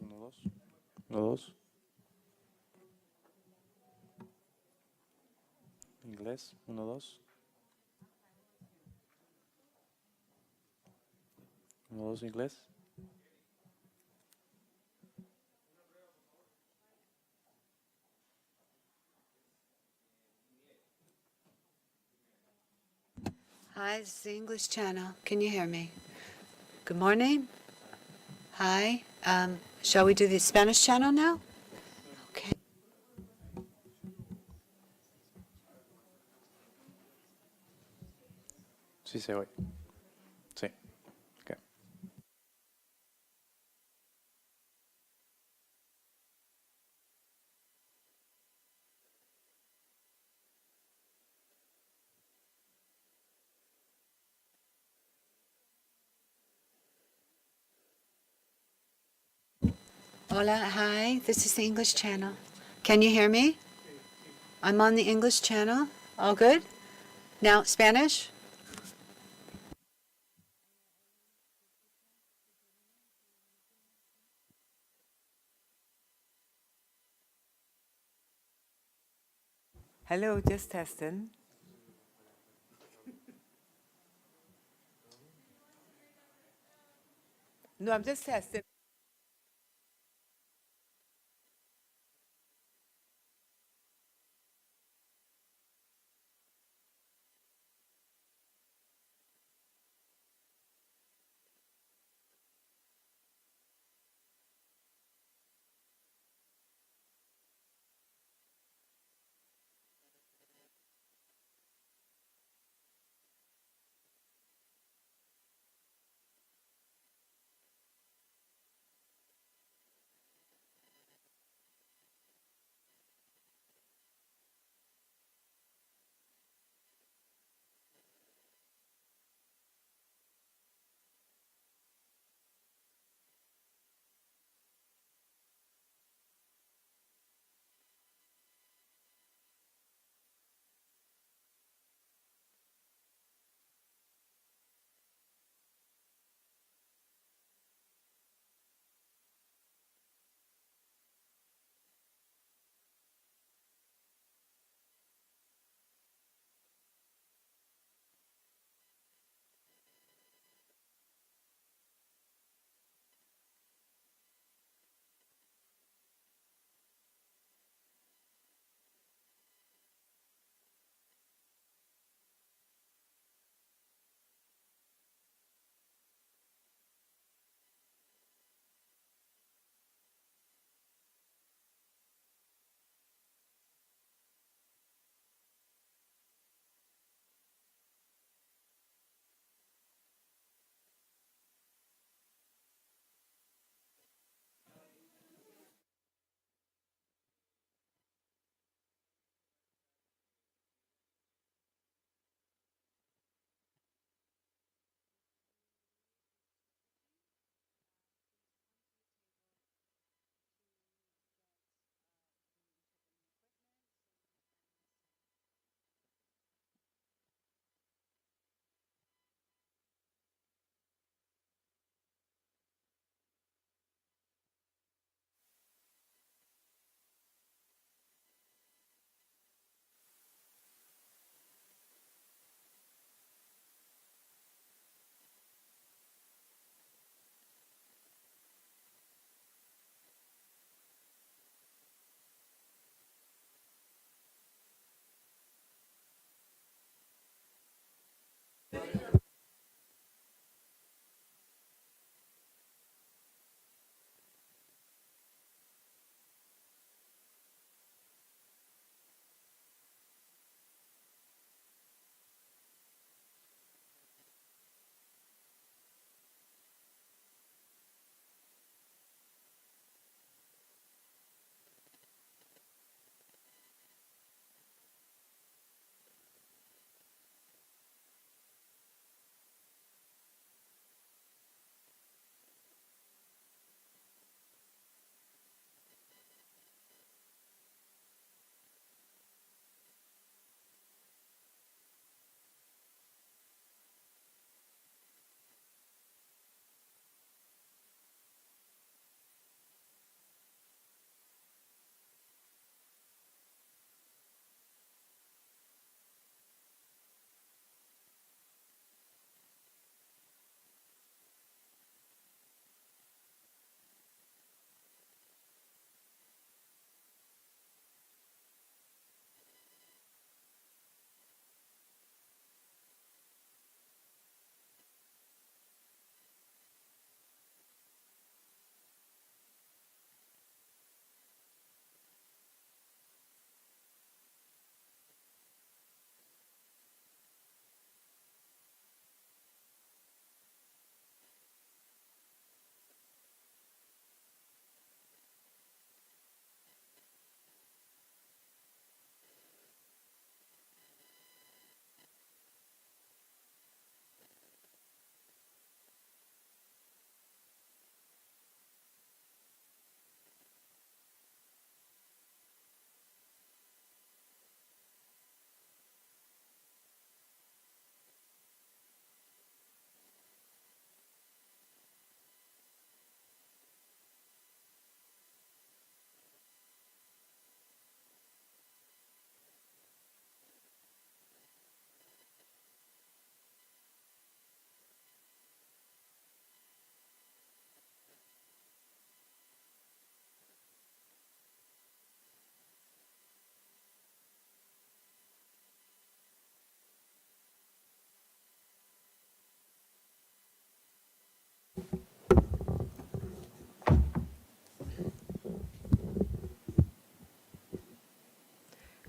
Uno, dos. Uno, dos. Inglés. Uno, dos. Uno, dos, inglés. Hi, this is the English channel. Can you hear me? Good morning. Hi. Shall we do the Spanish channel now? Okay. Sí se oye. Sí. Ok. Hola, hi. This is the English channel. Can you hear me? I'm on the English channel. All good? Now, Spanish? Hello, just testing. No, I'm just testing.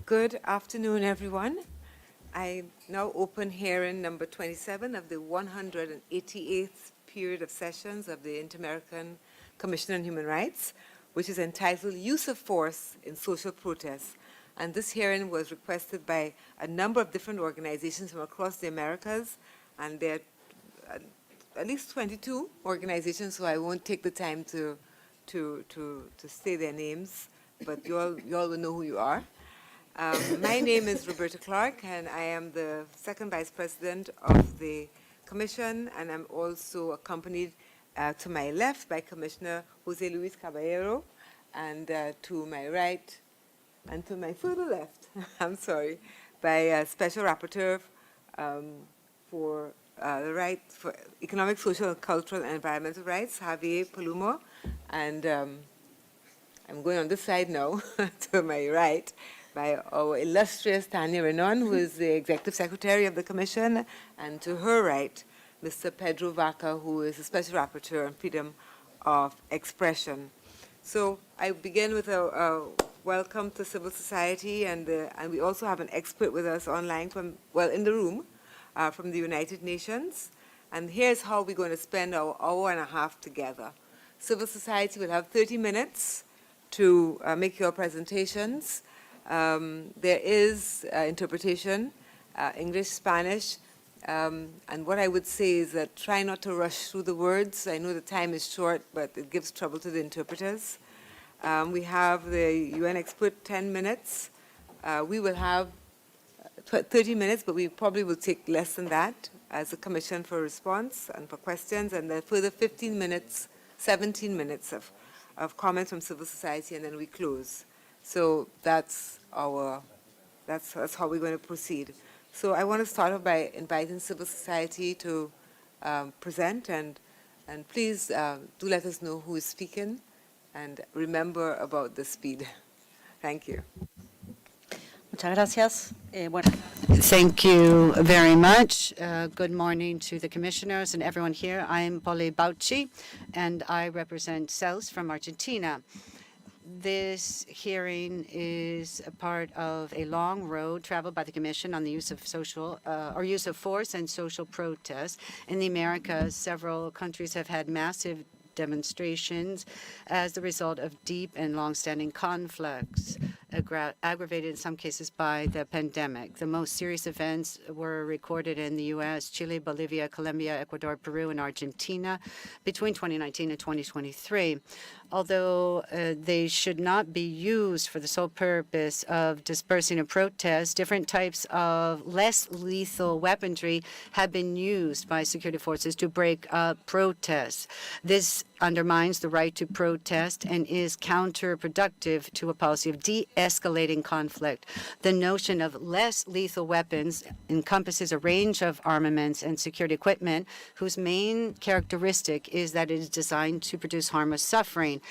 Good afternoon, everyone. I now open hearing number 27 of the 188th period of sessions of the Inter-American Commission on Human Rights, which is entitled Use of Force in Social Protests. And this hearing was requested by a number of different organizations from across the Americas, and there are at least 22 organizations, so I won't take the time to say their names, but you all will know who you are. My name is Roberta Clark, and I am the second vice president of the commission, and I'm also accompanied to my left by Commissioner Jose Luis Caballero, and to my right, and to my further left, I'm sorry, by Special Rapporteur for the right for economic, social, cultural, and environmental rights, Javier Palomo, and I'm going on this side now to my right, by our illustrious Tanya Renon, who is the Executive Secretary of the Commission, and to her right, Mr. Pedro Vaca, who is the Special Rapporteur on Freedom of Expression. So I begin with a welcome to civil society, and we also have an expert with us online from, well, in the room, from the United Nations. And here's how we're going to spend our hour and a half together. Civil society will have 30 minutes to make your presentations. There is interpretation, English, Spanish, and what I would say is that try not to rush through the words. I know the time is short, but it gives trouble to the interpreters. We have the UN expert 10 minutes. We will have 30 minutes, but we probably will take less than that as a commission for response and for questions, and then further 15 minutes, 17 minutes of comments from civil society, and then we close. So that's how we're going to proceed. So I want to start off by inviting civil society to present, and please do let us know who is speaking, and remember about the speed. Thank you. Muchas gracias. Thank you very much. Good morning to the commissioners and everyone here. I'm Poli Bauchi, and I represent CELS from Argentina. This hearing is a part of a long road traveled by the Commission on the use of use of force and social protest. In the Americas, several countries have had massive demonstrations as the result of deep and long-standing conflicts, aggravated in some cases by the pandemic. The most serious events were recorded in the U.S., Chile, Bolivia, Colombia, Ecuador, Peru, and Argentina between 2019 and 2023. Although they should not be used for the sole purpose of dispersing a protest, different types of less lethal weaponry have been used by security forces to break up protests. This undermines the right to protest and is counterproductive to a policy of de-escalating conflict. The notion of less lethal weapons encompasses a range of armaments and security equipment whose main characteristic is that it is designed to produce harm or suffering.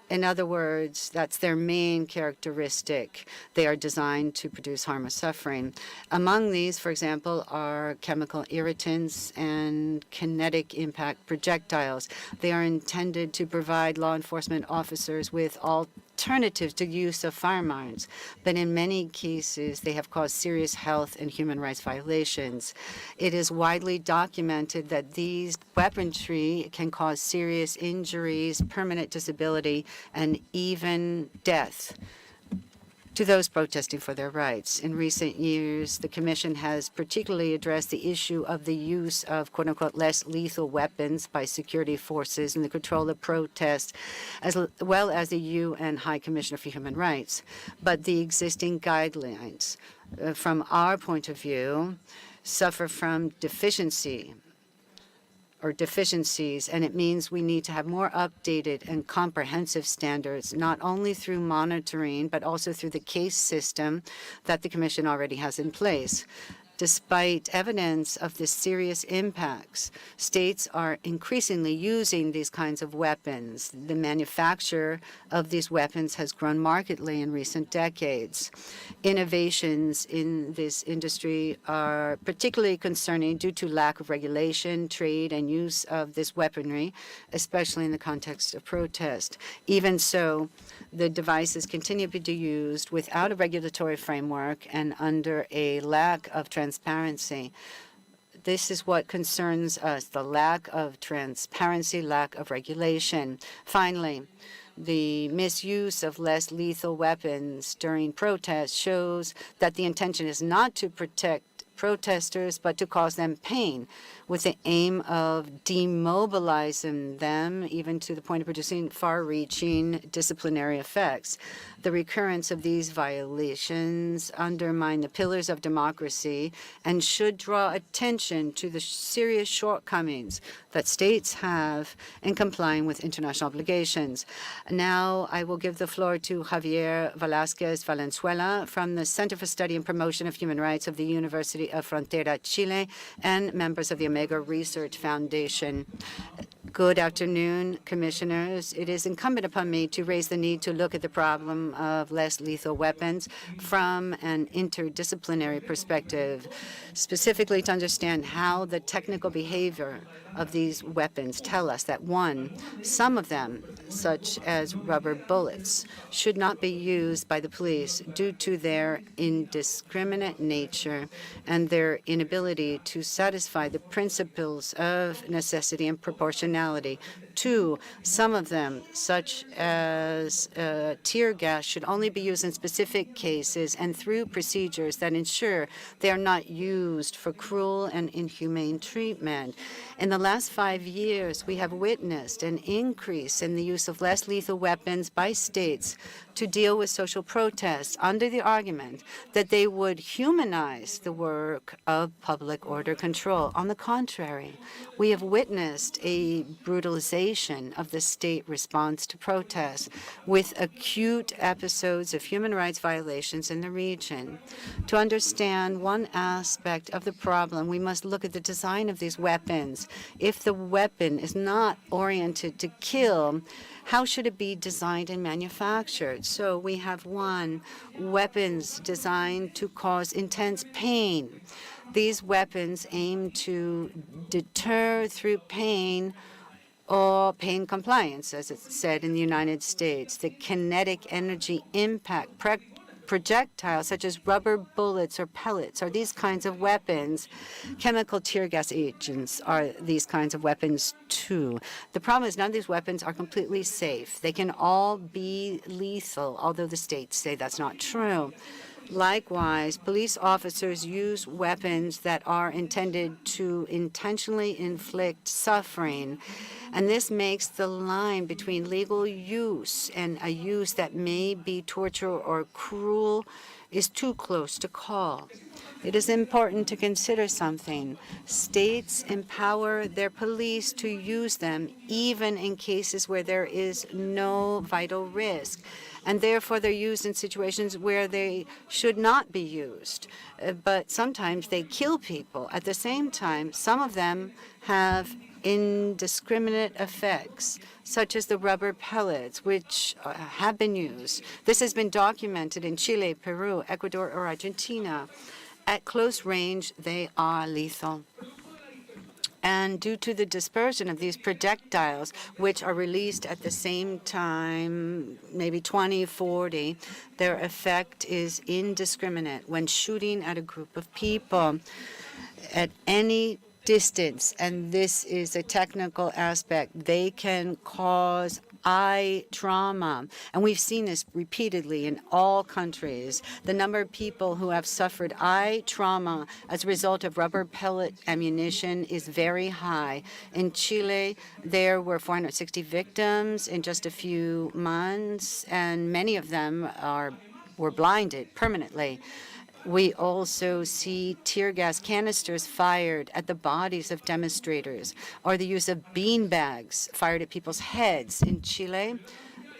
In other words, that's their main characteristic. They are designed to produce harm or suffering. Among these, for example, are chemical irritants and kinetic impact projectiles. They are intended to provide law enforcement officers with alternatives to use of firearms, but in many cases they have caused serious health and human rights violations. It is widely documented that these weaponry can cause serious injuries, permanent disability, and even death to those protesting for their rights. In recent years, the Commission has particularly addressed the issue of the use of quote-unquote less lethal weapons by security forces in the control of protests, as well as the UN High Commissioner for Human Rights. But the existing guidelines, from our point of view, suffer from deficiencies, and it means we need to have more updated and comprehensive standards, not only through monitoring, but also through the case system that the Commission already has in place. Despite evidence of the serious impacts, states are increasingly using these kinds of weapons. The manufacture of these weapons has grown markedly in recent decades. Innovations in this industry are particularly concerning due to lack of regulation, trade, and use of this weaponry, especially in the context of protest. Even so, the devices continue to be used without a regulatory framework and under a lack of transparency. This is what concerns us, the lack of transparency, lack of regulation. Finally, the misuse of less lethal weapons during protests shows that the intention is not to protect protesters, but to cause them pain, with the aim of demobilizing them, even to the point of producing far-reaching disciplinary effects. The recurrence of these violations undermine the pillars of democracy and should draw attention to the serious shortcomings that states have in complying with international obligations. Now I will give the floor to Javier Velázquez Valenzuela from the Center for Study and Promotion of Human Rights of the University of Frontera, Chile, and members of the Omega Research Foundation. Good afternoon, commissioners. It is incumbent upon me to raise the need to look at the problem of less lethal weapons from an interdisciplinary perspective, specifically to understand how the technical behavior of these weapons tell us that, one, some of them, such as rubber bullets, should not be used by the police due to their indiscriminate nature and their inability to satisfy the principles of necessity and proportionality. Two, some of them, such as tear gas, should only be used in specific cases and through procedures that ensure they are not used for cruel and inhumane treatment. In the last 5 years, we have witnessed an increase in the use of less lethal weapons by states to deal with social protests under the argument that they would humanize the work of public order control. On the contrary, we have witnessed a brutalization of the state response to protests with acute episodes of human rights violations in the region. To understand one aspect of the problem, we must look at the design of these weapons. If the weapon is not oriented to kill, how should it be designed and manufactured? So we have, one, weapons designed to cause intense pain. These weapons aim to deter through pain or pain compliance, as it's said in the United States. The kinetic energy impact projectiles such as rubber bullets or pellets are these kinds of weapons. Chemical tear gas agents are these kinds of weapons too. The problem is none of these weapons are completely safe. They can all be lethal, although the states say that's not true. Likewise, police officers use weapons that are intended to intentionally inflict suffering, and this makes the line between legal use and a use that may be torture or cruel is too close to call. It is important to consider something. States empower their police to use them even in cases where there is no vital risk, and therefore they're used in situations where they should not be used. But sometimes they kill people. At the same time, some of them have indiscriminate effects, such as the rubber pellets, which have been used. This has been documented in Chile, Peru, Ecuador, or Argentina. At close range, they are lethal. And due to the dispersion of these projectiles, which are released at the same time, maybe 20, 40, their effect is indiscriminate when shooting at a group of people at any distance, and this is a technical aspect. They can cause eye trauma, and we've seen this repeatedly in all countries. The number of people who have suffered eye trauma as a result of rubber pellet ammunition is very high. In Chile, there were 460 victims in just a few months, and many of them were blinded permanently. We also see tear gas canisters fired at the bodies of demonstrators, or the use of bean bags fired at people's heads. In Chile,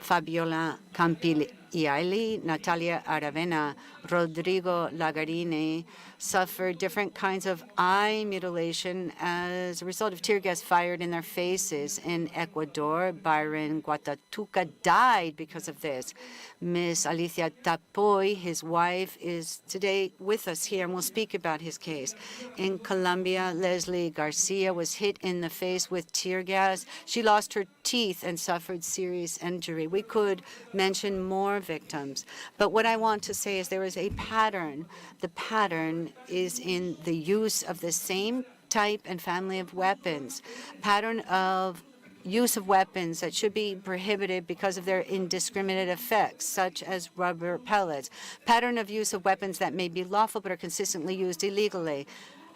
Fabiola Campigliali, Natalia Aravena, Rodrigo Lagarini suffered different kinds of eye mutilation as a result of tear gas fired in their faces. In Ecuador, Byron Guatatuca died because of this. Ms. Alicia Tapoy, his wife, is today with us here and will speak about his case. In Colombia, Leslie Garcia was hit in the face with tear gas. She lost her teeth and suffered serious injury. We could mention more victims, but what I want to say is there is a pattern. The pattern is in the use of the same type and family of weapons, pattern of use of weapons that should be prohibited because of their indiscriminate effects, such as rubber pellets, pattern of use of weapons that may be lawful but are consistently used illegally.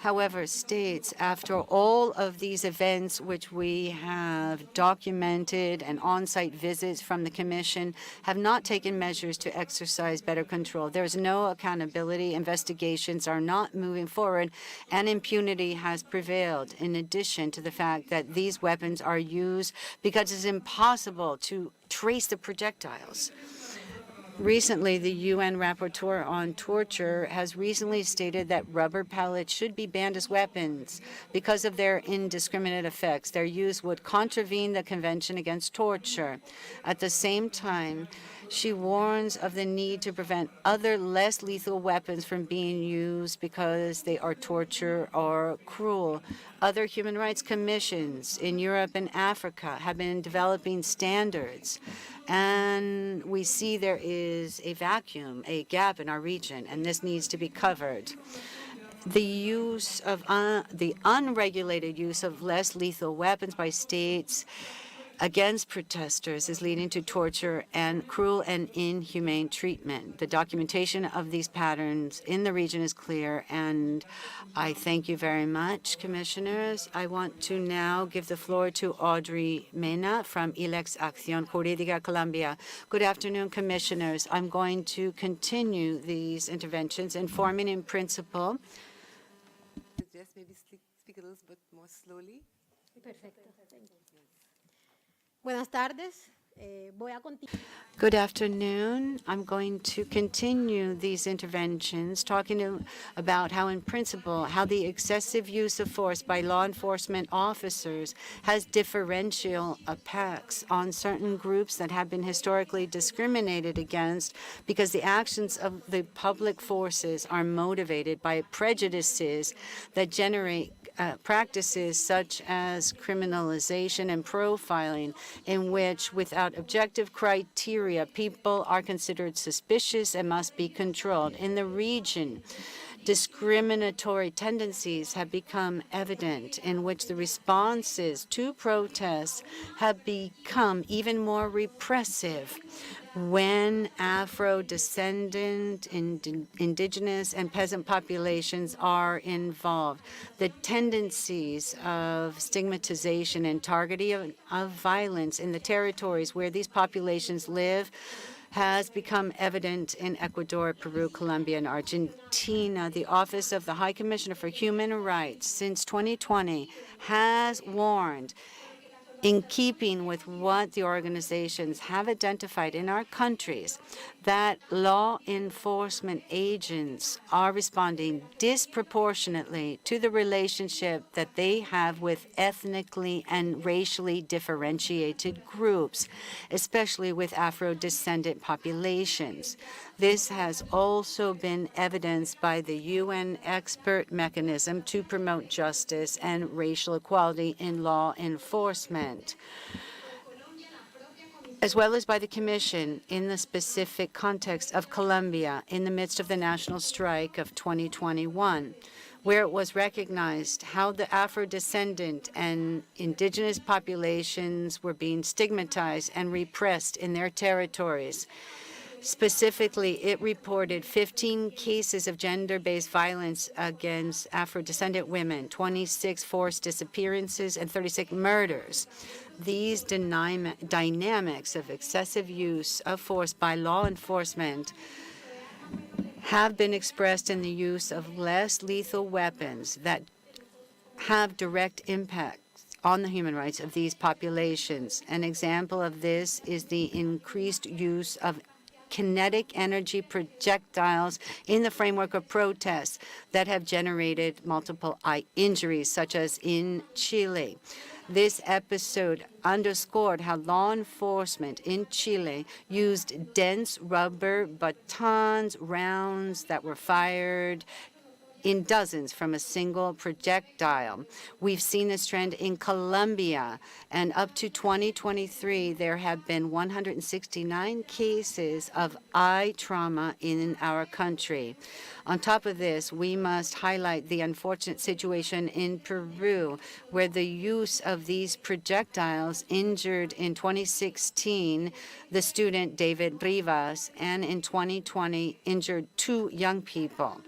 However, states, after all of these events which we have documented and on-site visits from the Commission, have not taken measures to exercise better control. There is no accountability. Investigations are not moving forward, and impunity has prevailed, in addition to the fact that these weapons are used because it's impossible to trace the projectiles. Recently, the UN rapporteur on torture has recently stated that rubber pellets should be banned as weapons because of their indiscriminate effects. Their use would contravene the Convention Against Torture. At the same time, she warns of the need to prevent other less lethal weapons from being used because they are torture or cruel. Other human rights commissions in Europe and Africa have been developing standards, and we see there is a vacuum, a gap in our region, and this needs to be covered. The use of the unregulated use of less lethal weapons by states against protesters is leading to torture and cruel and inhumane treatment. The documentation of these patterns in the region is clear, and I thank you very much, Commissioners. I want to now give the floor to Audrey Mena from ILEX Acción Jurídica Colombia. Good afternoon, Commissioners. I'm going to continue these interventions, informing in principle. Just maybe speak a little bit more slowly. Perfecto. Buenas tardes. Good afternoon. I'm going to continue these interventions, talking about how, in principle, how the excessive use of force by law enforcement officers has differential impacts on certain groups that have been historically discriminated against because the actions of the public forces are motivated by prejudices that generate practices such as criminalization and profiling, in which, without objective criteria, people are considered suspicious and must be controlled. In the region, discriminatory tendencies have become evident, in which the responses to protests have become even more repressive when Afro-descendant, indigenous, and peasant populations are involved. The tendencies of stigmatization and targeting of violence in the territories where these populations live has become evident in Ecuador, Peru, Colombia, and Argentina. The Office of the High Commissioner for Human Rights since 2020 has warned, in keeping with what the organizations have identified in our countries, that law enforcement agents are responding disproportionately to the relationship that they have with ethnically and racially differentiated groups, especially with Afro-descendant populations. This has also been evidenced by the UN expert mechanism to promote justice and racial equality in law enforcement, as well as by the Commission in the specific context of Colombia in the midst of the national strike of 2021, where it was recognized how the Afro-descendant and indigenous populations were being stigmatized and repressed in their territories. Specifically, it reported 15 cases of gender-based violence against Afro-descendant women, 26 forced disappearances, and 36 murders. These dynamics of excessive use of force by law enforcement have been expressed in the use of less lethal weapons that have direct impact on the human rights of these populations. An example of this is the increased use of kinetic energy projectiles in the framework of protests that have generated multiple eye injuries, such as in Chile. This episode underscored how law enforcement in Chile used dense rubber batons, rounds that were fired in dozens from a single projectile. We've seen this trend in Colombia, and up to 2023, there have been 169 cases of eye trauma in our country. On top of this, we must highlight the unfortunate situation in Peru, where the use of these projectiles injured in 2016 the student David Rivas, and in 2020 injured 2 young people.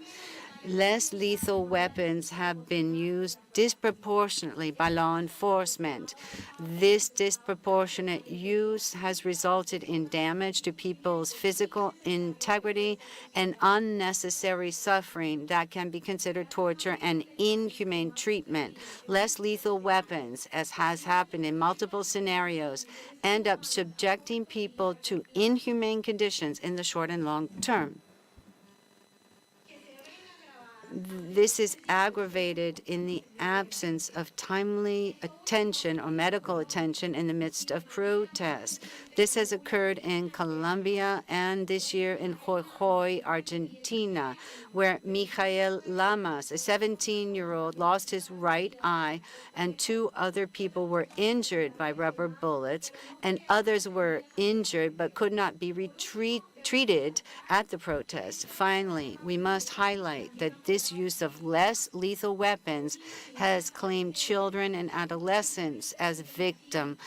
Less lethal weapons have been used disproportionately by law enforcement. This disproportionate use has resulted in damage to people's physical integrity and unnecessary suffering that can be considered torture and inhumane treatment. Less lethal weapons, as has happened in multiple scenarios, end up subjecting people to inhumane conditions in the short and long term. This is aggravated in the absence of timely attention or medical attention in the midst of protests. This has occurred in Colombia and this year in Jujuy, Argentina, where Mijael Lamas, a 17-year-old, lost his right eye, and 2 other people were injured by rubber bullets, and others were injured but could not be treated at the protest. Finally, we must highlight that this use of less lethal weapons has claimed children and adolescents as victims.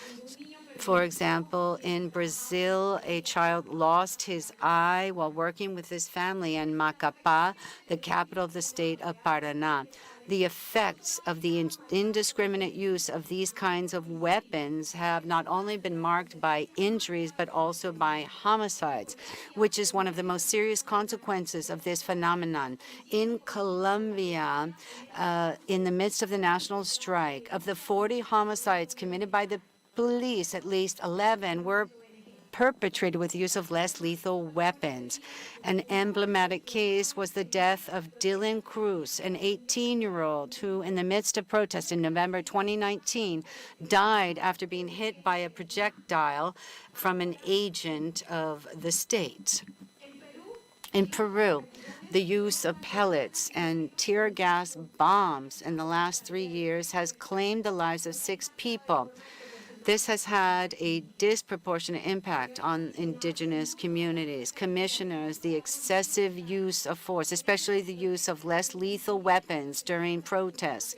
For example, in Brazil, a child lost his eye while working with his family in Macapá, the capital of the state of Paraná. The effects of the indiscriminate use of these kinds of weapons have not only been marked by injuries, but also by homicides, which is one of the most serious consequences of this phenomenon. In Colombia, in the midst of the national strike, of the 40 homicides committed by the police, at least 11 were perpetrated with the use of less lethal weapons. An emblematic case was the death of Dylan Cruz, an 18-year-old who, in the midst of protests in November 2019, died after being hit by a projectile from an agent of the state. In Peru, the use of pellets and tear gas bombs in the last 3 years has claimed the lives of 6 people. This has had a disproportionate impact on indigenous communities. Commissioners, the excessive use of force, especially the use of less lethal weapons during protests,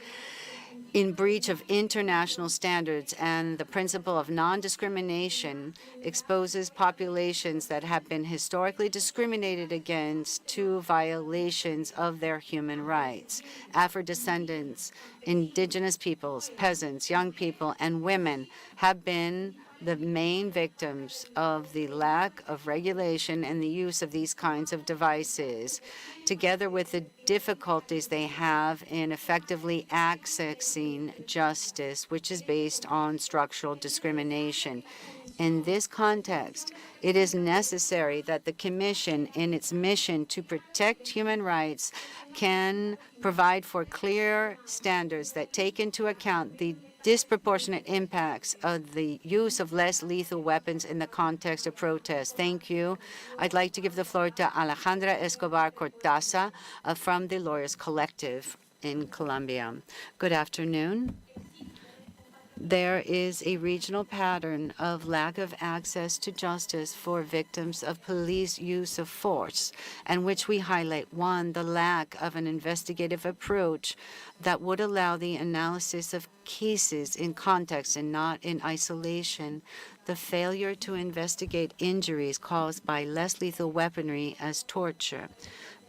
in breach of international standards and the principle of non-discrimination, exposes populations that have been historically discriminated against to violations of their human rights. Afro-descendants, indigenous peoples, peasants, young people, and women have been the main victims of the lack of regulation and the use of these kinds of devices, together with the difficulties they have in effectively accessing justice, which is based on structural discrimination. In this context, it is necessary that the Commission, in its mission to protect human rights, can provide for clear standards that take into account the disproportionate impacts of the use of less lethal weapons in the context of protests. Thank you. I'd like to give the floor to Alejandra Escobar Cortázar from the Lawyers Collective in Colombia. Good afternoon. There is a regional pattern of lack of access to justice for victims of police use of force, and which we highlight. 1, the lack of an investigative approach that would allow the analysis of cases in context and not in isolation. The failure to investigate injuries caused by less lethal weaponry as torture.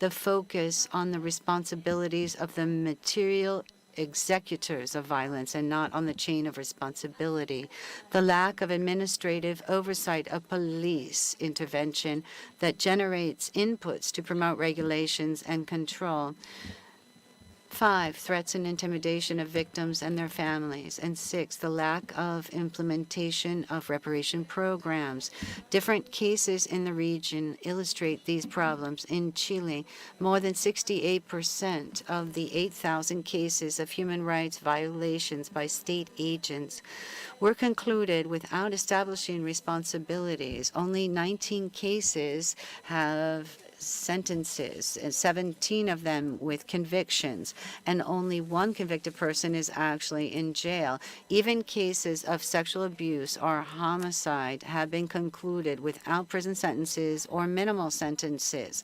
The focus on the responsibilities of the material executors of violence and not on the chain of responsibility. The lack of administrative oversight of police intervention that generates inputs to promote regulations and control. 5, threats and intimidation of victims and their families. And 6, the lack of implementation of reparation programs. Different cases in the region illustrate these problems. In Chile, more than 68% of the 8,000 cases of human rights violations by state agents were concluded without establishing responsibilities. Only 19 cases have sentences, and 17 of them with convictions, and only one convicted person is actually in jail. Even cases of sexual abuse or homicide have been concluded without prison sentences or minimal sentences.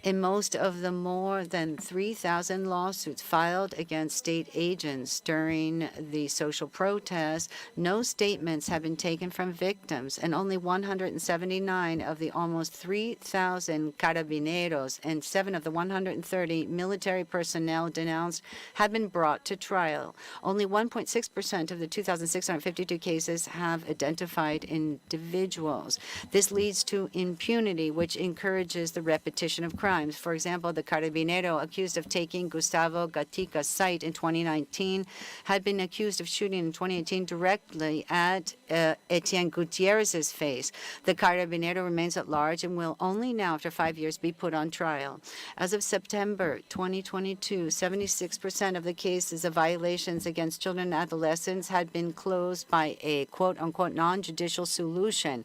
In most of the more than 3,000 lawsuits filed against state agents during the social protests, no statements have been taken from victims, and only 179 of the almost 3,000 carabineros and 7 of the 130 military personnel denounced have been brought to trial. Only 1.6% of the 2,652 cases have identified individuals. This leads to impunity, which encourages the repetition of crimes. For example, the carabinero accused of taking Gustavo Gatica's site in 2019 had been accused of shooting in 2018 directly at Etienne Gutierrez's face. The carabinero remains at large and will only now, after 5 years, be put on trial. As of September 2022, 76% of the cases of violations against children and adolescents had been closed by a quote-unquote non-judicial solution.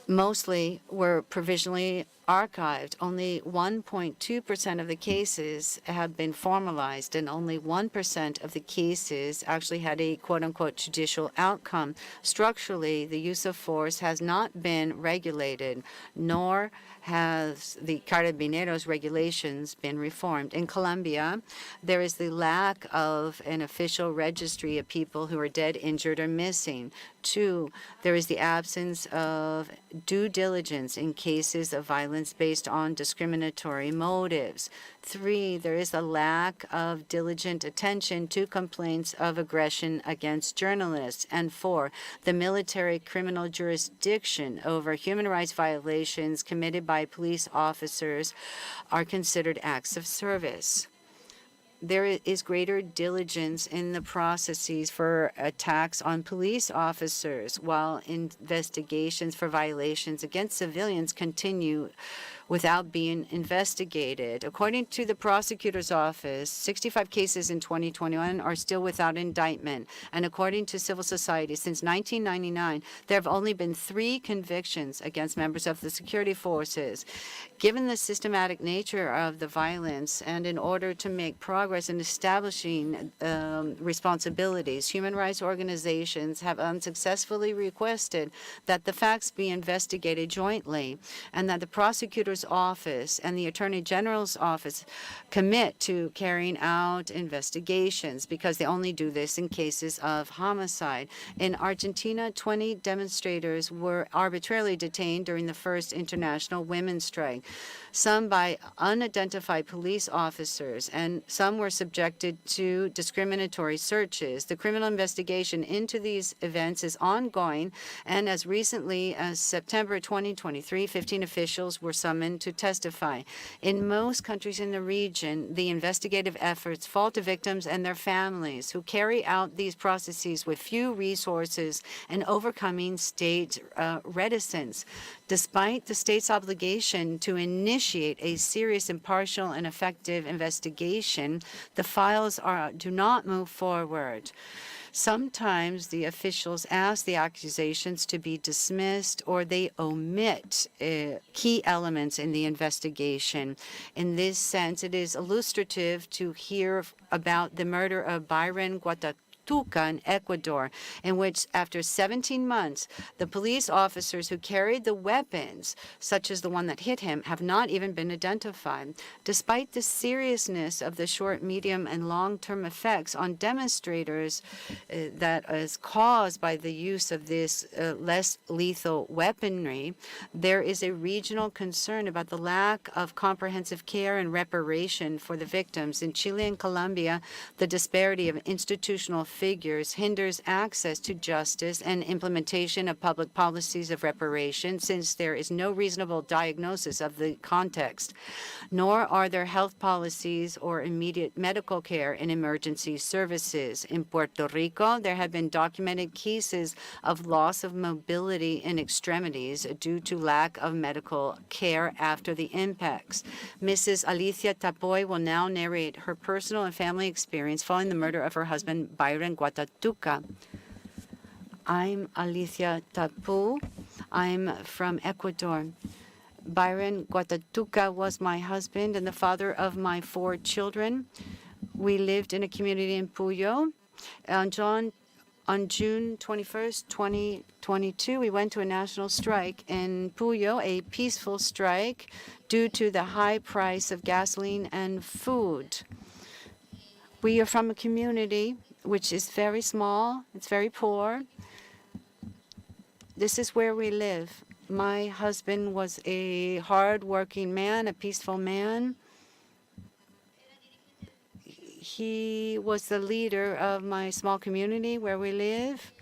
Mostly were provisionally archived. Only 1.2% of the cases have been formalized, and only 1% of the cases actually had a quote-unquote judicial outcome. Structurally, the use of force has not been regulated, nor has the Carabineros regulations been reformed. In Colombia, there is the lack of an official registry of people who are dead, injured, or missing. 2, there is the absence of due diligence in cases of violence based on discriminatory motives. 3, there is a lack of diligent attention to complaints of aggression against journalists. And 4, the military criminal jurisdiction over human rights violations committed by police officers are considered acts of service. There is greater diligence in the processes for attacks on police officers, while investigations for violations against civilians continue without being investigated. According to the prosecutor's office, 65 cases in 2021 are still without indictment. And according to civil society, since 1999, there have only been 3 convictions against members of the security forces. Given the systematic nature of the violence, and in order to make progress in establishing responsibilities, human rights organizations have unsuccessfully requested that the facts be investigated jointly, and that the prosecutor's office and the Attorney General's office commit to carrying out investigations, because they only do this in cases of homicide. In Argentina, 20 demonstrators were arbitrarily detained during the first International Women's Strike, some by unidentified police officers, and some were subjected to discriminatory searches. The criminal investigation into these events is ongoing, and as recently as September 2023, 15 officials were summoned to testify. In most countries in the region, the investigative efforts fall to victims and their families, who carry out these processes with few resources and overcoming state reticence. Despite the state's obligation to initiate a serious, impartial, and effective investigation, the files do not move forward. Sometimes the officials ask the accusations to be dismissed, or they omit key elements in the investigation. In this sense, it is illustrative to hear about the murder of Byron Guatacuca in Ecuador, in which, after 17 months, the police officers who carried the weapons, such as the one that hit him, have not even been identified. Despite the seriousness of the short, medium, and long-term effects on demonstrators that is caused by the use of this less lethal weaponry, there is a regional concern about the lack of comprehensive care and reparation for the victims. In Chile and Colombia, the disparity of institutional figures hinders access to justice and implementation of public policies of reparation, since there is no reasonable diagnosis of the context, nor are there health policies or immediate medical care in emergency services. In Puerto Rico, there have been documented cases of loss of mobility in extremities due to lack of medical care after the impacts. Mrs. Alicia Tapoy will now narrate her personal and family experience following the murder of her husband, Byron Guatatuca. I'm Alicia Tapu. I'm from Ecuador. Byron Guatatuca was my husband and the father of my 4 children. We lived in a community in Puyo. On June 21st, 2022, we went to a national strike in Puyo, a peaceful strike due to the high price of gasoline and food. We are from a community which is very small, it's very poor. This is where we live. My husband was a hard-working man, a peaceful man. He was the leader of my small community where we live,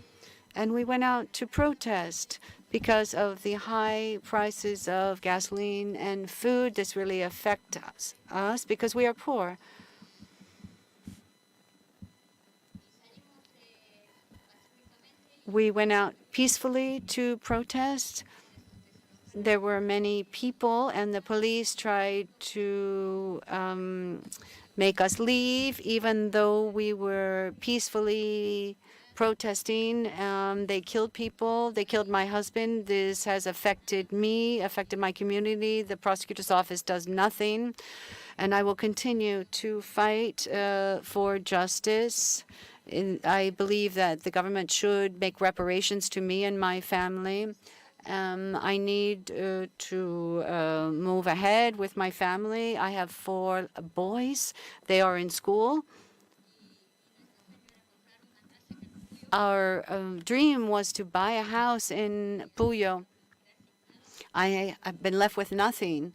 and we went out to protest because of the high prices of gasoline and food. This really affects us because we are poor. We went out peacefully to protest. There were many people, and the police tried to make us leave, even though we were peacefully protesting. They killed people. They killed my husband. This has affected me, affected my community. The prosecutor's office does nothing. And I will continue to fight for justice. I believe that the government should make reparations to me and my family. I need to move ahead with my family. I have 4 boys. They are in school. Our dream was to buy a house in Puyo. I've been left with nothing.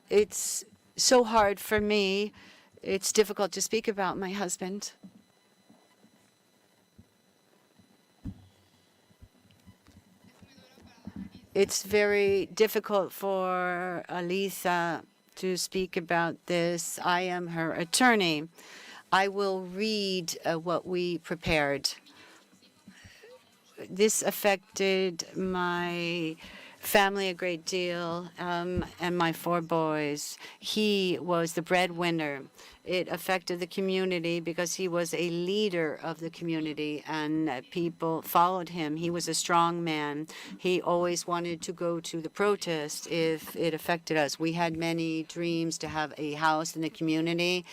It's so hard for me. It's difficult to speak about my husband. It's very difficult for Alicia to speak about this. I am her attorney. I will read what we prepared. This affected my family a great deal, and my 4 boys. He was the breadwinner. It affected the community because he was a leader of the community, and people followed him. He was a strong man. He always wanted to go to the protest if it affected us. We had many dreams to have a house in the community,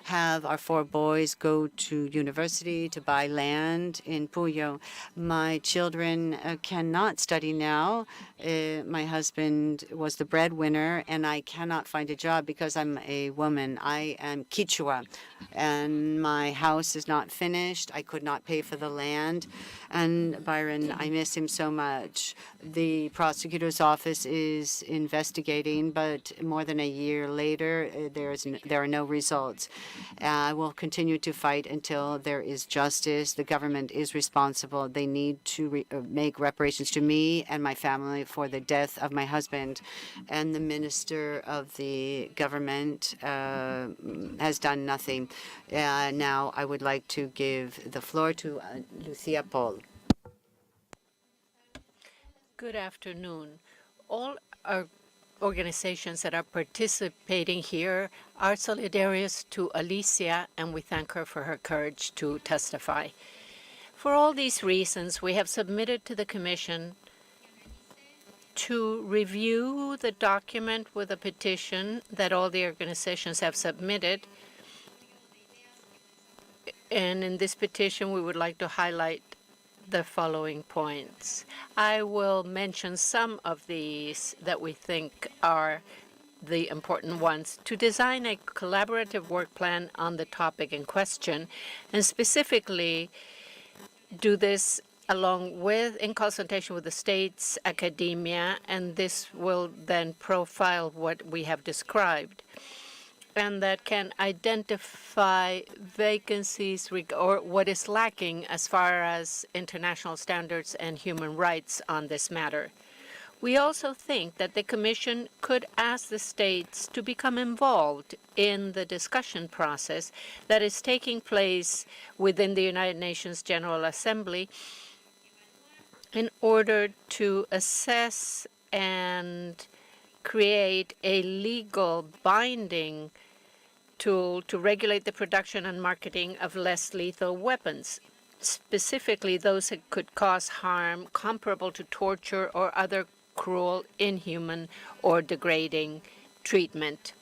have our 4 boys go to university, to buy land in Puyo. My children cannot study now. My husband was the breadwinner, and I cannot find a job because I'm a woman. I am Quechua, and my house is not finished. I could not pay for the land. And Byron, I miss him so much. The prosecutor's office is investigating, but more than a year later, there are no results. I will continue to fight until there is justice. The government is responsible. They need to make reparations to me and my family for the death of my husband. And the minister of the government has done nothing. Now I would like to give the floor to Lucia Paul. Good afternoon. All our organizations that are participating here are solidarious to Alicia, and we thank her for her courage to testify. For all these reasons, we have submitted to the Commission to review the document with a petition that all the organizations have submitted. And in this petition, we would like to highlight the following points. I will mention some of these that we think are the important ones. To design a collaborative work plan on the topic in question, and specifically do this in consultation with the states, academia, and this will then profile what we have described, and that can identify vacancies or what is lacking as far as international standards and human rights on this matter. We also think that the Commission could ask the states to become involved in the discussion process that is taking place within the United Nations General Assembly in order to assess and create a legal binding tool to regulate the production and marketing of less lethal weapons, specifically those that could cause harm comparable to torture or other cruel, inhuman, or degrading treatment.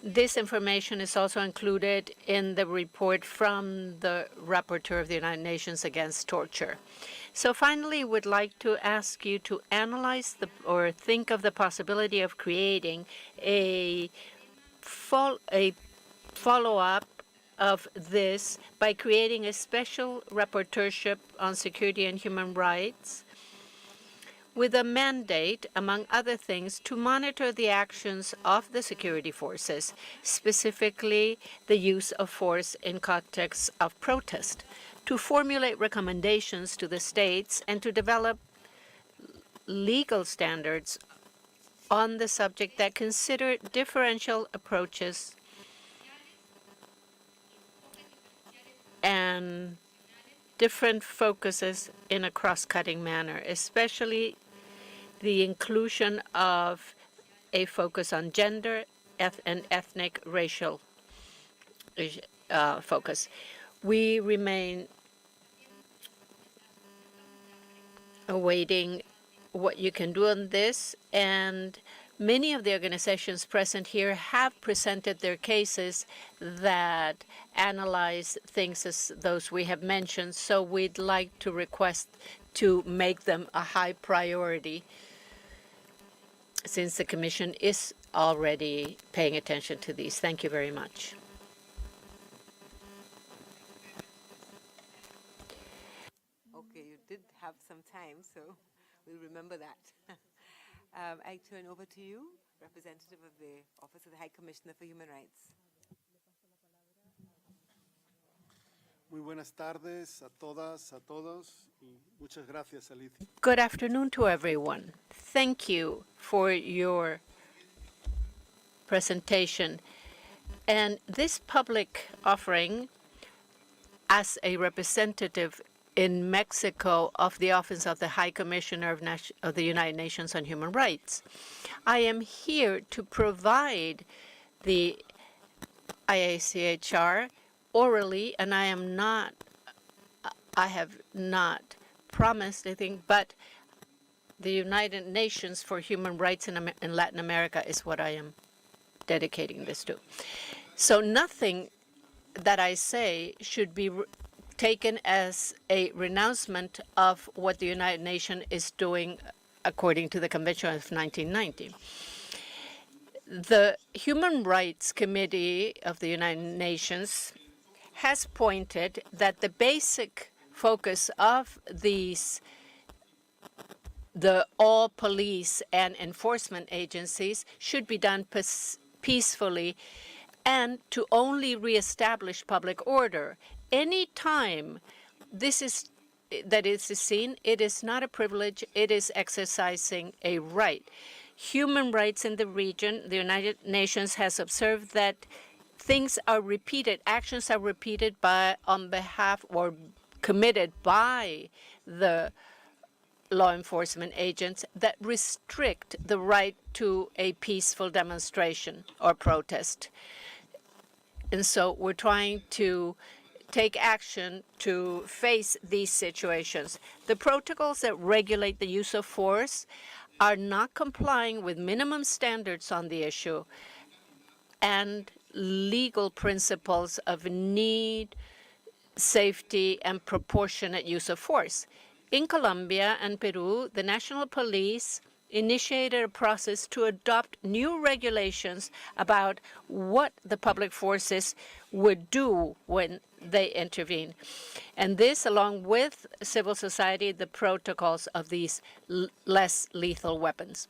This information is also included in the report from the Rapporteur of the United Nations Against Torture. So finally, we'd like to ask you to analyze or think of the possibility of creating a follow-up of this by creating a special rapporteurship on security and human rights with a mandate, among other things, to monitor the actions of the security forces, specifically the use of force in contexts of protest, to formulate recommendations to the states and to develop legal standards on the subject that consider differential approaches and different focuses in a cross-cutting manner, especially the inclusion of a focus on gender and ethnic racial focus. We remain awaiting what you can do on this, and many of the organizations present here have presented their cases that analyze things as those we have mentioned, so we'd like to request to make them a high priority since the Commission is already paying attention to these. Thank you very much. Okay, you did have some time, so we'll remember that. I turn over to you, representative of the Office of the High Commissioner for Human Rights. Muy buenas tardes a todas, a todos, y muchas gracias, Alicia. Good afternoon to everyone. Thank you for your presentation. And this public offering, as a representative in Mexico of the Office of the High Commissioner of the United Nations on Human Rights, I am here to provide the IACHR orally, and I have not promised anything, but the United Nations for Human Rights in Latin America is what I am dedicating this to. So nothing that I say should be taken as a renouncement of what the United Nations is doing according to the Convention of 1990. The Human Rights Committee of the United Nations has pointed that the basic focus of the all police and enforcement agencies should be done peacefully and to only reestablish public order. Any time this is seen, it is not a privilege, it is exercising a right. Human rights in the region, the United Nations has observed that things are repeated, actions are repeated on behalf or committed by the law enforcement agents that restrict the right to a peaceful demonstration or protest. And so we're trying to take action to face these situations. The protocols that regulate the use of force are not complying with minimum standards on the issue and legal principles of need, safety, and proportionate use of force. In Colombia and Peru, the national police initiated a process to adopt new regulations about what the public forces would do when they intervene. And this, along with civil society, the protocols of these less lethal weapons.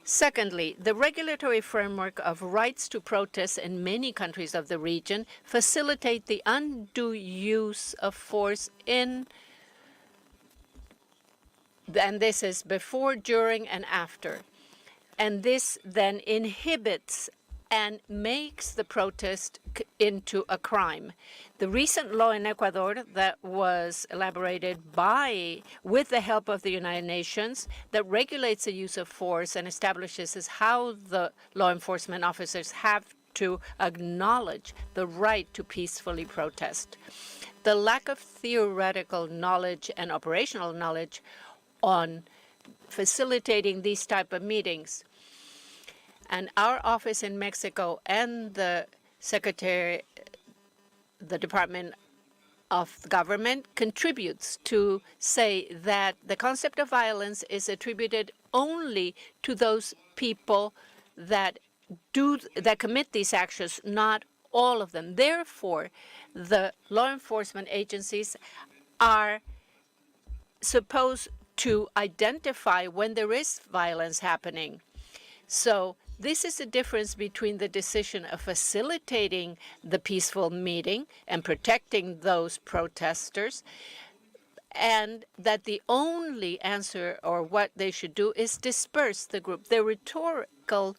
Secondly, the regulatory framework of rights to protest in many countries of the region facilitate the undue use of force and this is before, during, and after. And this then inhibits and makes the protest into a crime. The recent law in Ecuador that was elaborated with the help of the United Nations that regulates the use of force and establishes how the law enforcement officers have to acknowledge the right to peacefully protest. The lack of theoretical knowledge and operational knowledge on facilitating these type of meetings. And our office in Mexico and the Department of Government contributes to say that the concept of violence is attributed only to those people that commit these actions, not all of them. Therefore, the law enforcement agencies are supposed to identify when there is violence happening. So this is the difference between the decision of facilitating the peaceful meeting and protecting those protesters, and that the only answer or what they should do is disperse the group. The rhetorical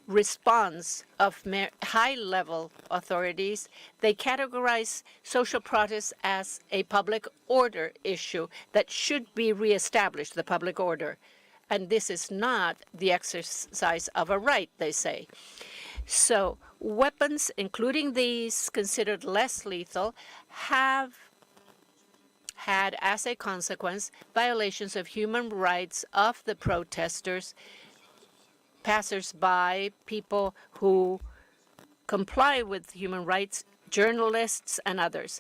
response of high-level authorities, they categorize social protests as a public order issue that should be reestablished, the public order. And this is not the exercise of a right, they say. So weapons, including these considered less lethal, have had as a consequence violations of human rights of the protesters, passers-by, people who comply with human rights, journalists, and others.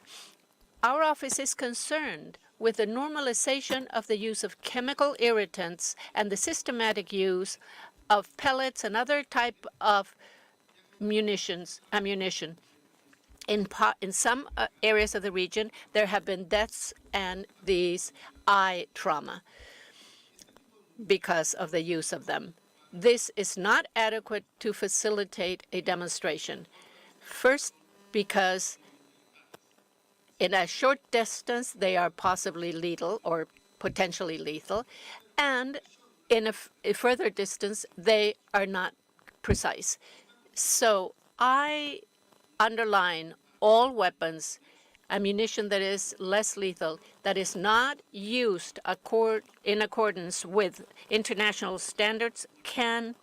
Our office is concerned with the normalization of the use of chemical irritants and the systematic use of pellets and other type of ammunition. In some areas of the region, there have been deaths and these eye trauma because of the use of them. This is not adequate to facilitate a demonstration. First, because in a short distance, they are possibly lethal or potentially lethal, and in a further distance, they are not precise. So I underline all weapons, ammunition that is less lethal, that is not used in accordance with international standards, can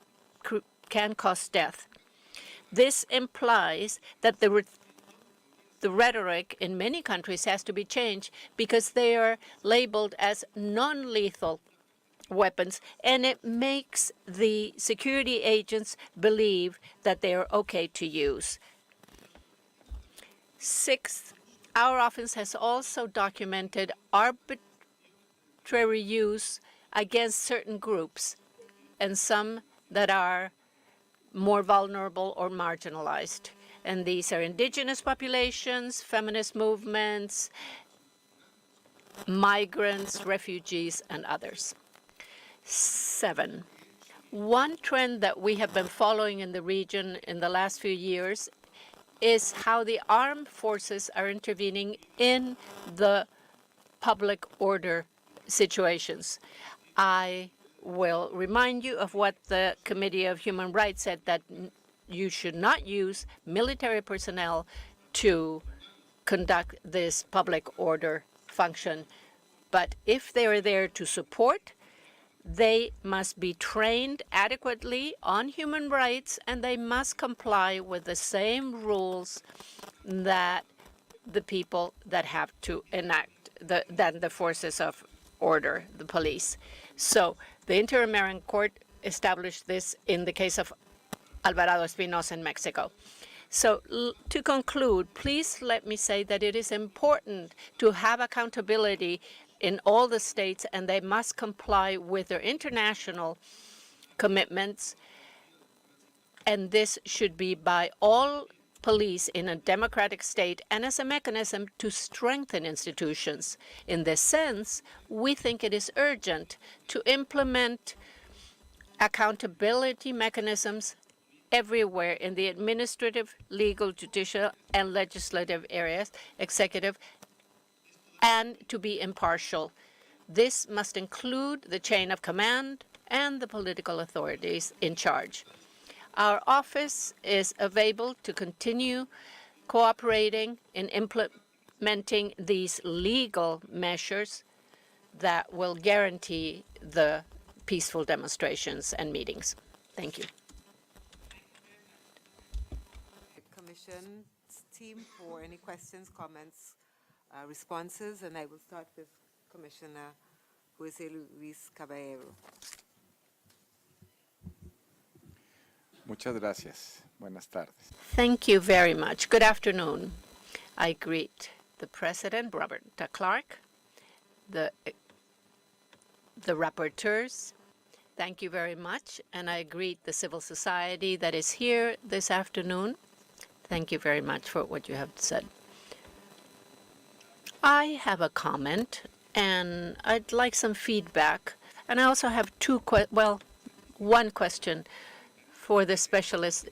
cause death. This implies that the rhetoric in many countries has to be changed because they are labeled as non-lethal weapons, and it makes the security agents believe that they are okay to use. Sixth, our office has also documented arbitrary use against certain groups and some that are more vulnerable or marginalized. And these are indigenous populations, feminist movements, migrants, refugees, and others. 7, one trend that we have been following in the region in the last few years is how the armed forces are intervening in the public order situations. I will remind you of what the Committee of Human Rights said, that you should not use military personnel to conduct this public order function. But if they are there to support, they must be trained adequately on human rights, and they must comply with the same rules that the people that have to enact than the forces of order, the police. So the Inter-American Court established this in the case of Alvarado Espinosa in Mexico. So to conclude, please let me say that it is important to have accountability in all the states, and they must comply with their international commitments. And this should be by all police in a democratic state and as a mechanism to strengthen institutions. In this sense, we think it is urgent to implement accountability mechanisms everywhere in the administrative, legal, judicial, and legislative areas, executive, and to be impartial. This must include the chain of command and the political authorities in charge. Our office is available to continue cooperating in implementing these legal measures that will guarantee the peaceful demonstrations and meetings. Thank you. Commission team for any questions, comments, responses, and I will start with Commissioner José Luis Caballero. Muchas gracias. Buenas tardes. Thank you very much. Good afternoon. I greet the President, Robert Clark, the rapporteurs. Thank you very much. And I greet the civil society that is here this afternoon. Thank you very much for what you have said. I have a comment, and I'd like some feedback. And I also have one question for the specialist.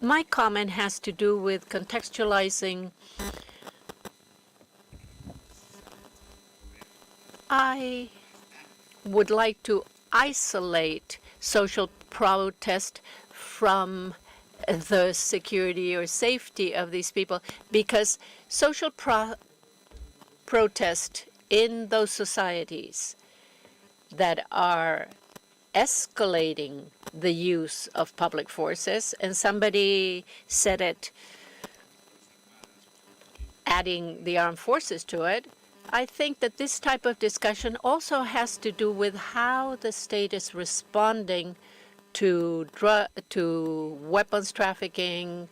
My comment has to do with contextualizing. I would like to isolate social protest from the security or safety of these people, because social protest in those societies that are escalating the use of public forces, and somebody said it, adding the armed forces to it, I think that this type of discussion also has to do with how the state is responding to weapons trafficking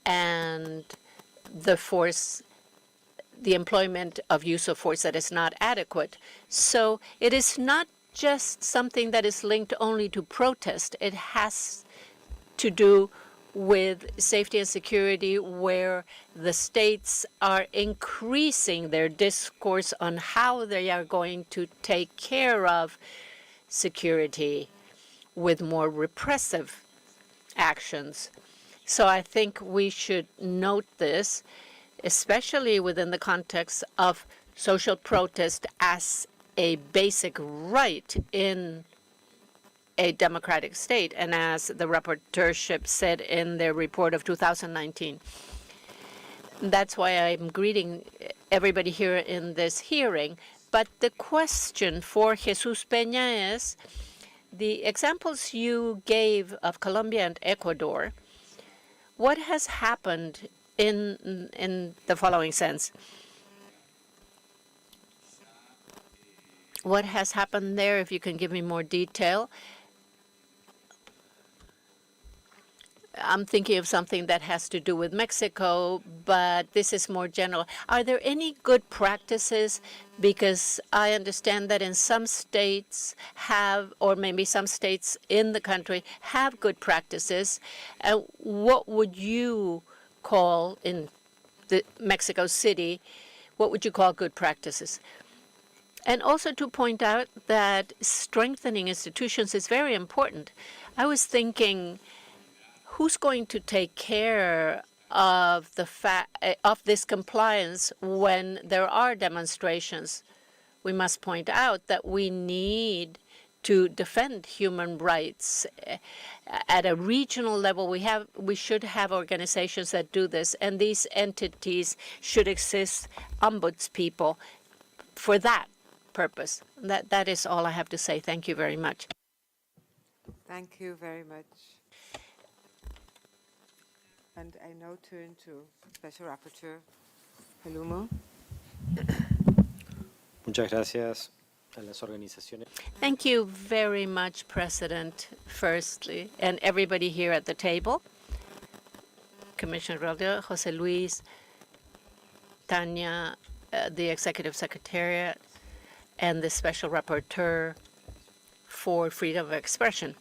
and the employment of use of force that is not adequate. So it is not just something that is linked only to protest. It has to do with safety and security, where the states are increasing their discourse on how they are going to take care of security with more repressive actions. So I think we should note this, especially within the context of social protest as a basic right in a democratic state, and as the rapporteurship said in their report of 2019. That's why I'm greeting everybody here in this hearing. But the question for Jesus Peña is, the examples you gave of Colombia and Ecuador, what has happened in the following sense? What has happened there, if you can give me more detail? I'm thinking of something that has to do with Mexico, but this is more general. Are there any good practices? Because I understand that in some states or maybe some states in the country have good practices. What would you call, in Mexico City, what would you call good practices? And also to point out that strengthening institutions is very important. I was thinking, who's going to take care of this compliance when there are demonstrations? We must point out that we need to defend human rights at a regional level. We should have organizations that do this, and these entities should exist, ombudspeople, for that purpose. That is all I have to say. Thank you very much. Thank you very much. And I now turn to Special Rapporteur Pelumo. Muchas gracias a las organizaciones. Thank you very much, President, firstly, and everybody here at the table. Commissioner Ronaldo, Jose Luis, Tanya, the Executive Secretariat, and the Special Rapporteur for Freedom of Expression.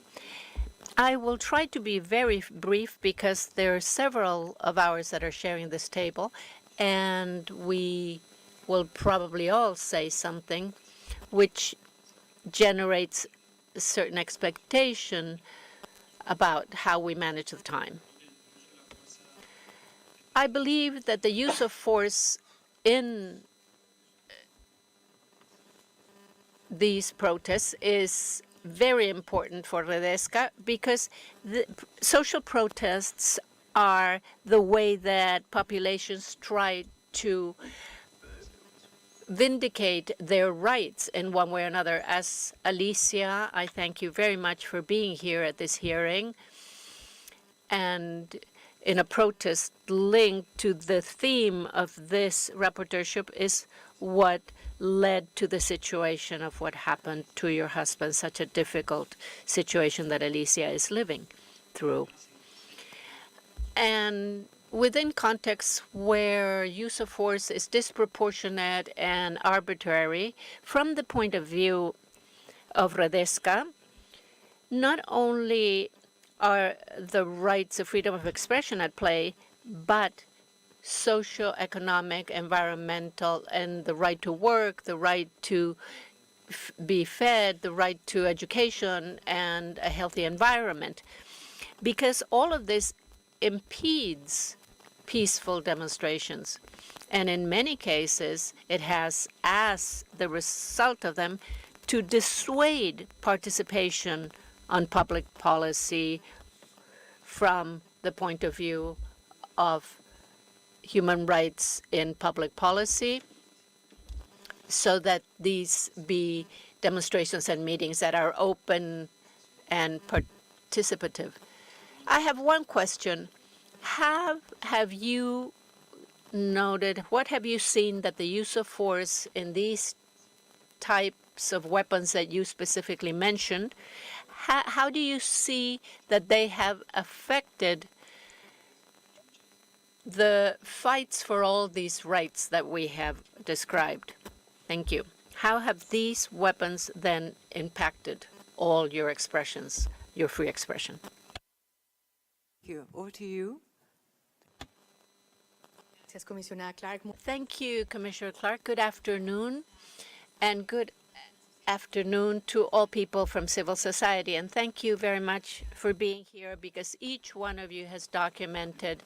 I will try to be very brief because there are several of ours that are sharing this table, and we will probably all say something which generates a certain expectation about how we manage the time. I believe that the use of force in these protests is very important for Redesca because the social protests are the way that populations try to vindicate their rights in one way or another. As Alicia, I thank you very much for being here at this hearing and in a protest linked to the theme of this rapporteurship is what led to the situation of what happened to your husband, such a difficult situation that Alicia is living through. And within contexts where use of force is disproportionate and arbitrary, from the point of view of Redesca, not only are the rights of freedom of expression at play, but socio-economic, environmental, and the right to work, the right to be fed, the right to education, and a healthy environment. Because all of this impedes peaceful demonstrations. And in many cases, it has, as the result of them, to dissuade participation on public policy from the point of view of human rights in public policy, so that these be demonstrations and meetings that are open and participative. I have one question. Have you noted, what have you seen that the use of force in these types of weapons that you specifically mentioned, how do you see that they have affected the fights for all these rights that we have described? Thank you. How have these weapons then impacted all your expressions, your free expression? Thank you. Over to you. Thank you, Commissioner Clark. Good afternoon, and good afternoon to all people from civil society. And thank you very much for being here, because each one of you has documented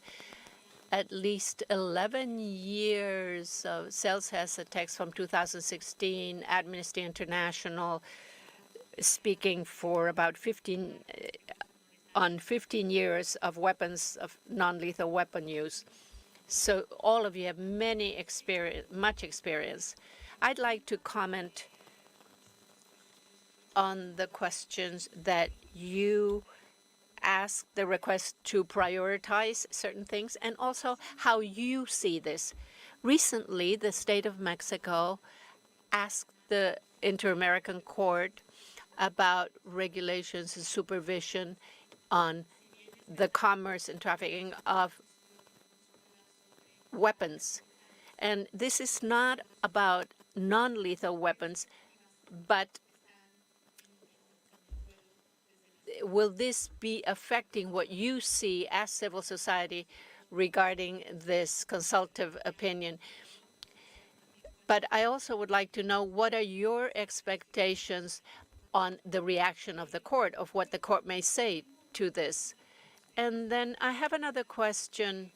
at least 11 years of CELS has a text from 2016, Amnesty International speaking for about 15 years of weapons, of non-lethal weapon use. So all of you have much experience. I'd like to comment on the questions that you asked, the request to prioritize certain things, and also how you see this. Recently, the state of Mexico asked the Inter-American Court about regulations and supervision on the commerce and trafficking of weapons. And this is not about non-lethal weapons, but will this be affecting what you see as civil society regarding this consultative opinion? But I also would like to know, what are your expectations on the reaction of the court, of what the court may say to this? And then I have another question.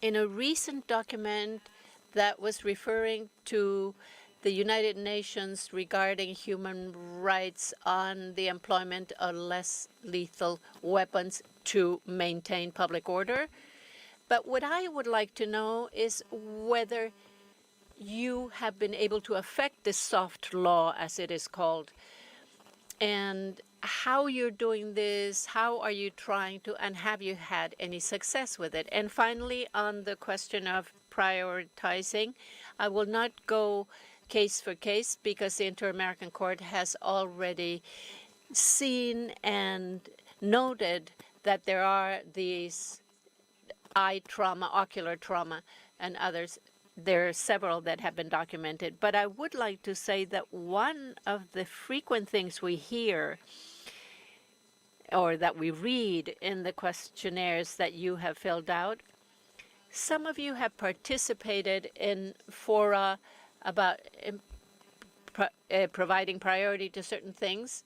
In a recent document that was referring to the United Nations regarding human rights on the employment of less lethal weapons to maintain public order. But what I would like to know is whether you have been able to affect this soft law, as it is called, and how you're doing this, how are you trying to, and have you had any success with it? And finally, on the question of prioritizing, I will not go case for case, because the Inter-American Court has already seen and noted that there are these eye trauma, ocular trauma, and others. There are several that have been documented. But I would like to say that one of the frequent things we hear or that we read in the questionnaires that you have filled out, some of you have participated in fora about providing priority to certain things.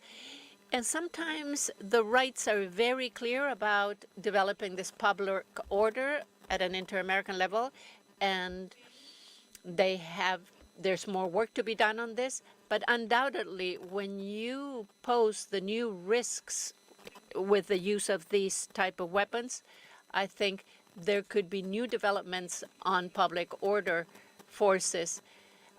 And sometimes the rights are very clear about developing this public order at an inter-American level, and there's more work to be done on this. But undoubtedly, when you pose the new risks with the use of these type of weapons, I think there could be new developments on public order forces.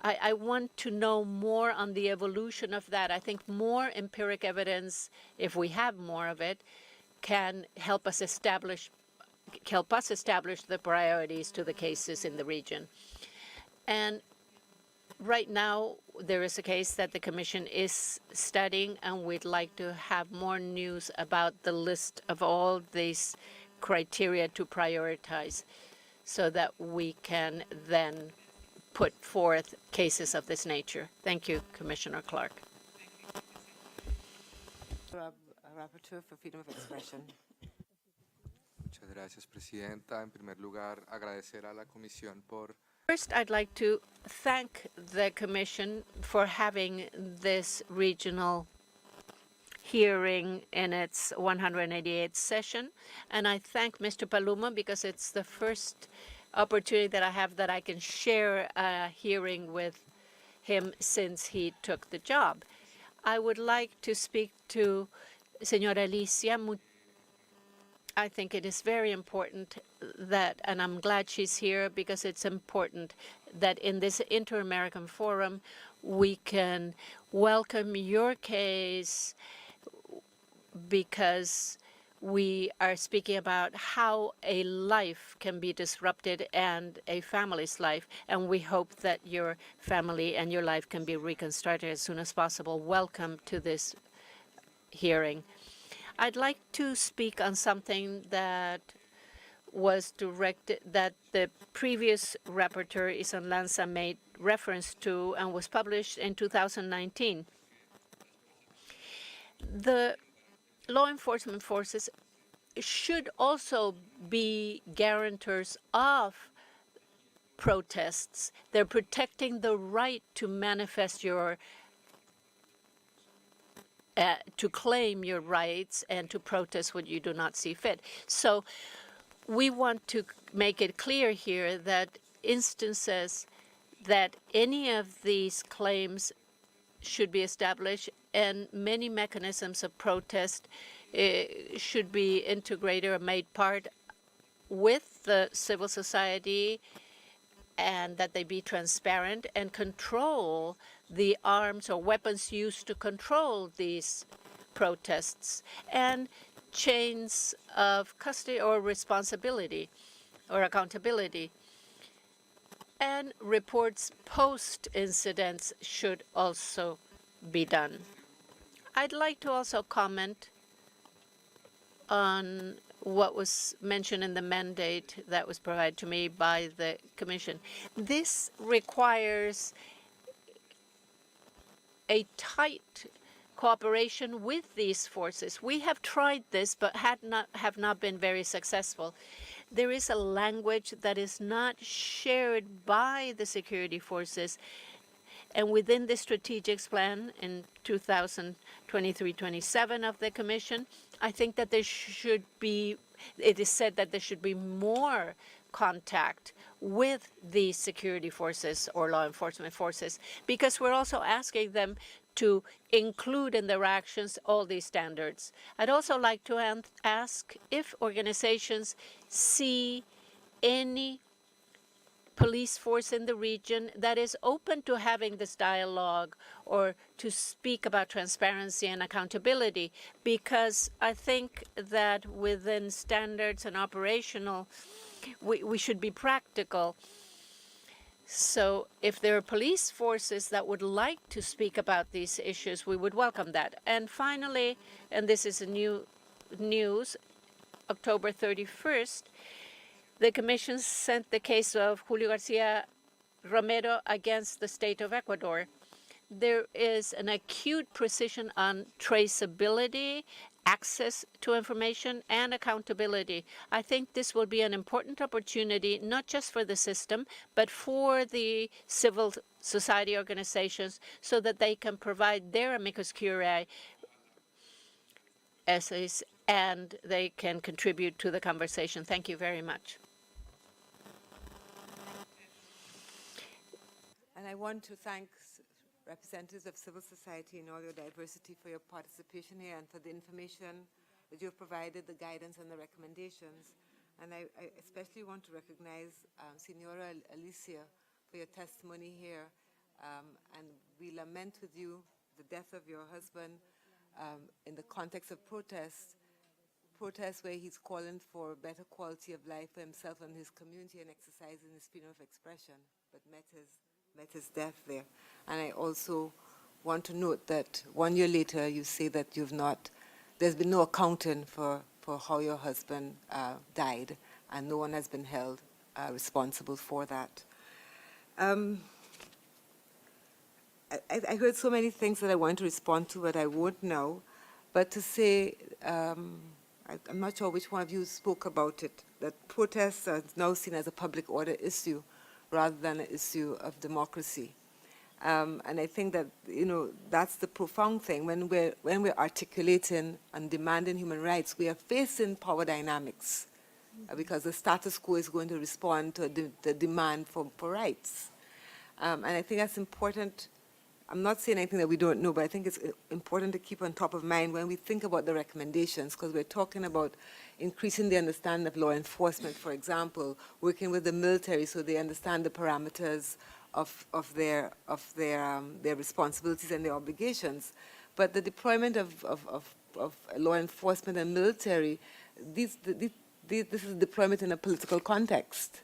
I want to know more on the evolution of that. I think more empiric evidence, if we have more of it, can help us establish the priorities to the cases in the region. And right now, there is a case that the Commission is studying, and we'd like to have more news about the list of all these criteria to prioritize so that we can then put forth cases of this nature. Thank you, Commissioner Clark. Rapporteur for Freedom of Expression. Muchas gracias, Presidenta. En primer lugar, agradecer a la Comisión por First, I'd like to thank the Commission for having this regional hearing in its 188th session. And I thank Mr. Paluma because it's the first opportunity that I have that I can share a hearing with him since he took the job. I would like to speak to Señora Alicia. I think it is very important that, and I'm glad she's here because it's important that in this Inter-American Forum, we can welcome your case because we are speaking about how a life can be disrupted and a family's life, and we hope that your family and your life can be reconstructed as soon as possible. Welcome to this hearing. I'd like to speak on something that was directed, that the previous rapporteur, Ison Lanza, made reference to and was published in 2019. The law enforcement forces should also be guarantors of protests. They're protecting the right to manifest your to claim your rights and to protest what you do not see fit. So we want to make it clear here that instances that any of these claims should be established and many mechanisms of protest should be integrated or made part with the civil society, and that they be transparent and control the arms or weapons used to control these protests, and chains of custody or responsibility or accountability. And reports post-incidents should also be done. I'd like to also comment on what was mentioned in the mandate that was provided to me by the Commission. This requires a tight cooperation with these forces. We have tried this, but have not been very successful. There is a language that is not shared by the security forces. And within the strategic plan in 2023-27 of the Commission, I think that there should be, it is said that there should be more contact with the security forces or law enforcement forces, because we're also asking them to include in their actions all these standards. I'd also like to ask if organizations see any police force in the region that is open to having this dialogue or to speak about transparency and accountability, because I think that within standards and operational, we should be practical. So if there are police forces that would like to speak about these issues, we would welcome that. And finally, and this is a new news, October 31st, the Commission sent the case of Julio Garcia Romero against the state of Ecuador. There is an acute precision on traceability, access to information, and accountability. I think this will be an important opportunity, not just for the system, but for the civil society organizations, so that they can provide their amicus curiae essays and they can contribute to the conversation. Thank you very much. And I want to thank representatives of civil society in all your diversity for your participation here and for the information that you've provided, the guidance and the recommendations. And I especially want to recognize Senora Alicia for your testimony here. And we lament with you the death of your husband in the context of protests where he's calling for better quality of life for himself and his community and exercising his freedom of expression, but met his death there. And I also want to note that 1 year later, you say that there's been no accounting for how your husband died, and no one has been held responsible for that. I heard so many things that I want to respond to, but I won't now. But to say, I'm not sure which one of you spoke about it, that protests are now seen as a public order issue rather than an issue of democracy. And I think that, that's the profound thing. When we're articulating and demanding human rights, we are facing power dynamics because the status quo is going to respond to the demand for rights. And I think that's important. I'm not saying anything that we don't know, but I think it's important to keep on top of mind when we think about the recommendations, because we're talking about increasing the understanding of law enforcement, for example, working with the military so they understand the parameters of their responsibilities and their obligations. But the deployment of law enforcement and military, this is deployment in a political context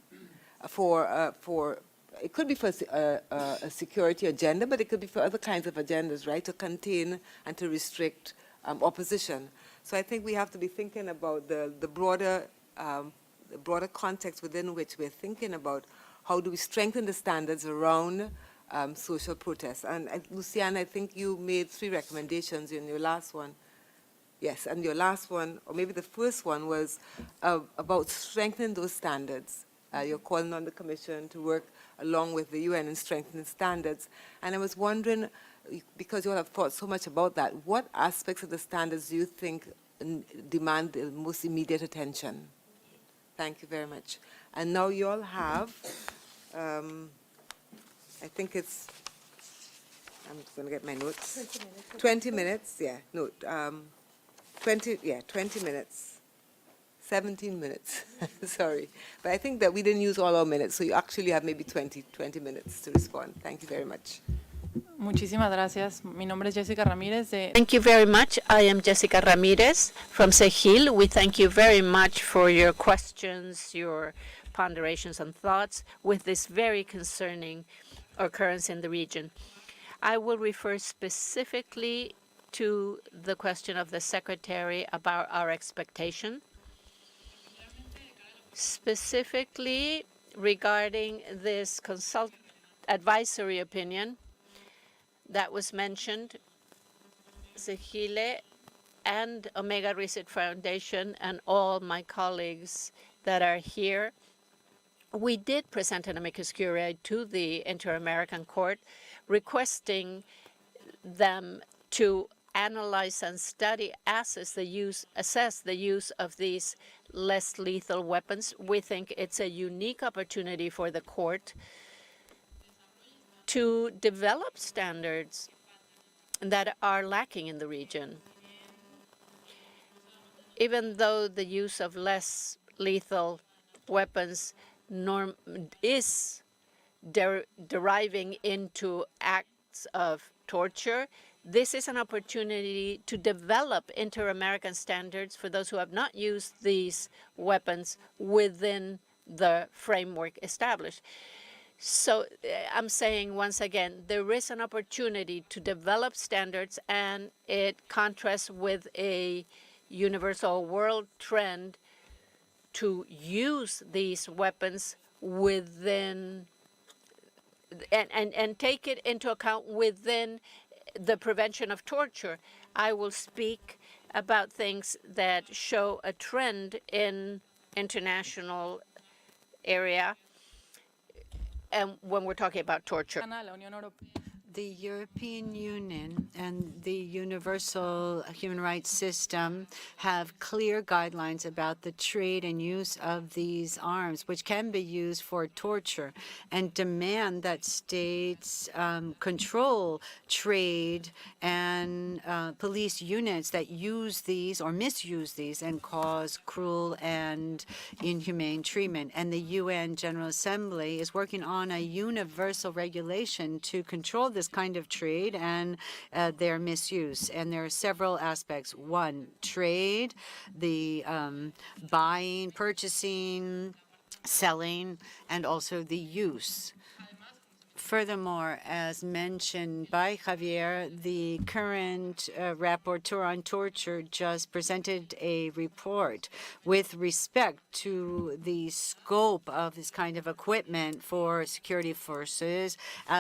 for it could be for a security agenda, but it could be for other kinds of agendas, right, to contain and to restrict opposition. So I think we have to be thinking about the broader context within which we're thinking about how do we strengthen the standards around social protests. And Luciana, I think you made 3 recommendations in your last one. Yes, and your last one, or maybe the first one, was about strengthening those standards. You're calling on the Commission to work along with the UN in strengthening standards. And I was wondering, because you all have thought so much about that, what aspects of the standards do you think demand the most immediate attention? Thank you very much. And now you all have, I think it's, I'm going to get my notes. 20 minutes, yeah, no, 20 minutes. 17 minutes, sorry. But I think that we didn't use all our minutes, so you actually have maybe 20 minutes to respond. Thank you very much. Muchísimas gracias. Mi nombre es Jessica Ramírez de... Thank you very much. I am Jessica Ramirez from CIDH. We thank you very much for your questions, your ponderations and thoughts with this very concerning occurrence in the region. I will refer specifically to the question of the Secretary about our expectation. Specifically regarding this advisory opinion that was mentioned, CIDH and Omega Research Foundation and all my colleagues that are here, we did present an amicus curiae to the Inter-American Court requesting them to analyze and study, assess the use of these less lethal weapons. We think it's a unique opportunity for the court to develop standards that are lacking in the region. Even though the use of less lethal weapons is deriving into acts of torture, this is an opportunity to develop inter-American standards for those who have not used these weapons within the framework established. So I'm saying once again, there is an opportunity to develop standards, and it contrasts with a universal world trend to use these weapons within and take it into account within the prevention of torture. I will speak about things that show a trend in international area and when we're talking about torture. The European Union and the universal human rights system have clear guidelines about the trade and use of these arms, which can be used for torture, and demand that states control trade and police units that use these or misuse these and cause cruel and inhumane treatment. And the UN General Assembly is working on a universal regulation to control this kind of trade and their misuse. And there are several aspects. One, trade, the buying, purchasing, selling, and also the use. Furthermore, as mentioned by Javier, the current rapporteur on torture just presented a report with respect to the scope of this kind of equipment for security forces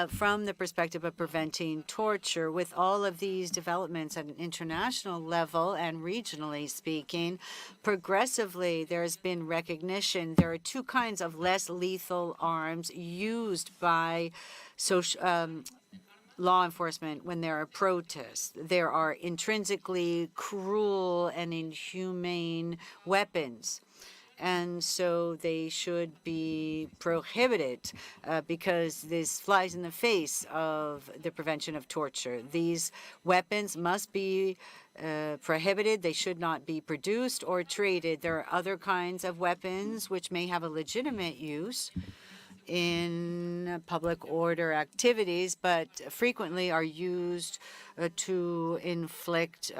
from the perspective of preventing torture. With all of these developments at an international level and regionally speaking, progressively there has been recognition there are two kinds of less lethal arms used by law enforcement when there are protests. There are intrinsically cruel and inhumane weapons. And so they should be prohibited because this flies in the face of the prevention of torture. These weapons must be prohibited. They should not be produced or traded. There are other kinds of weapons which may have a legitimate use in public order activities, but frequently are used to inflict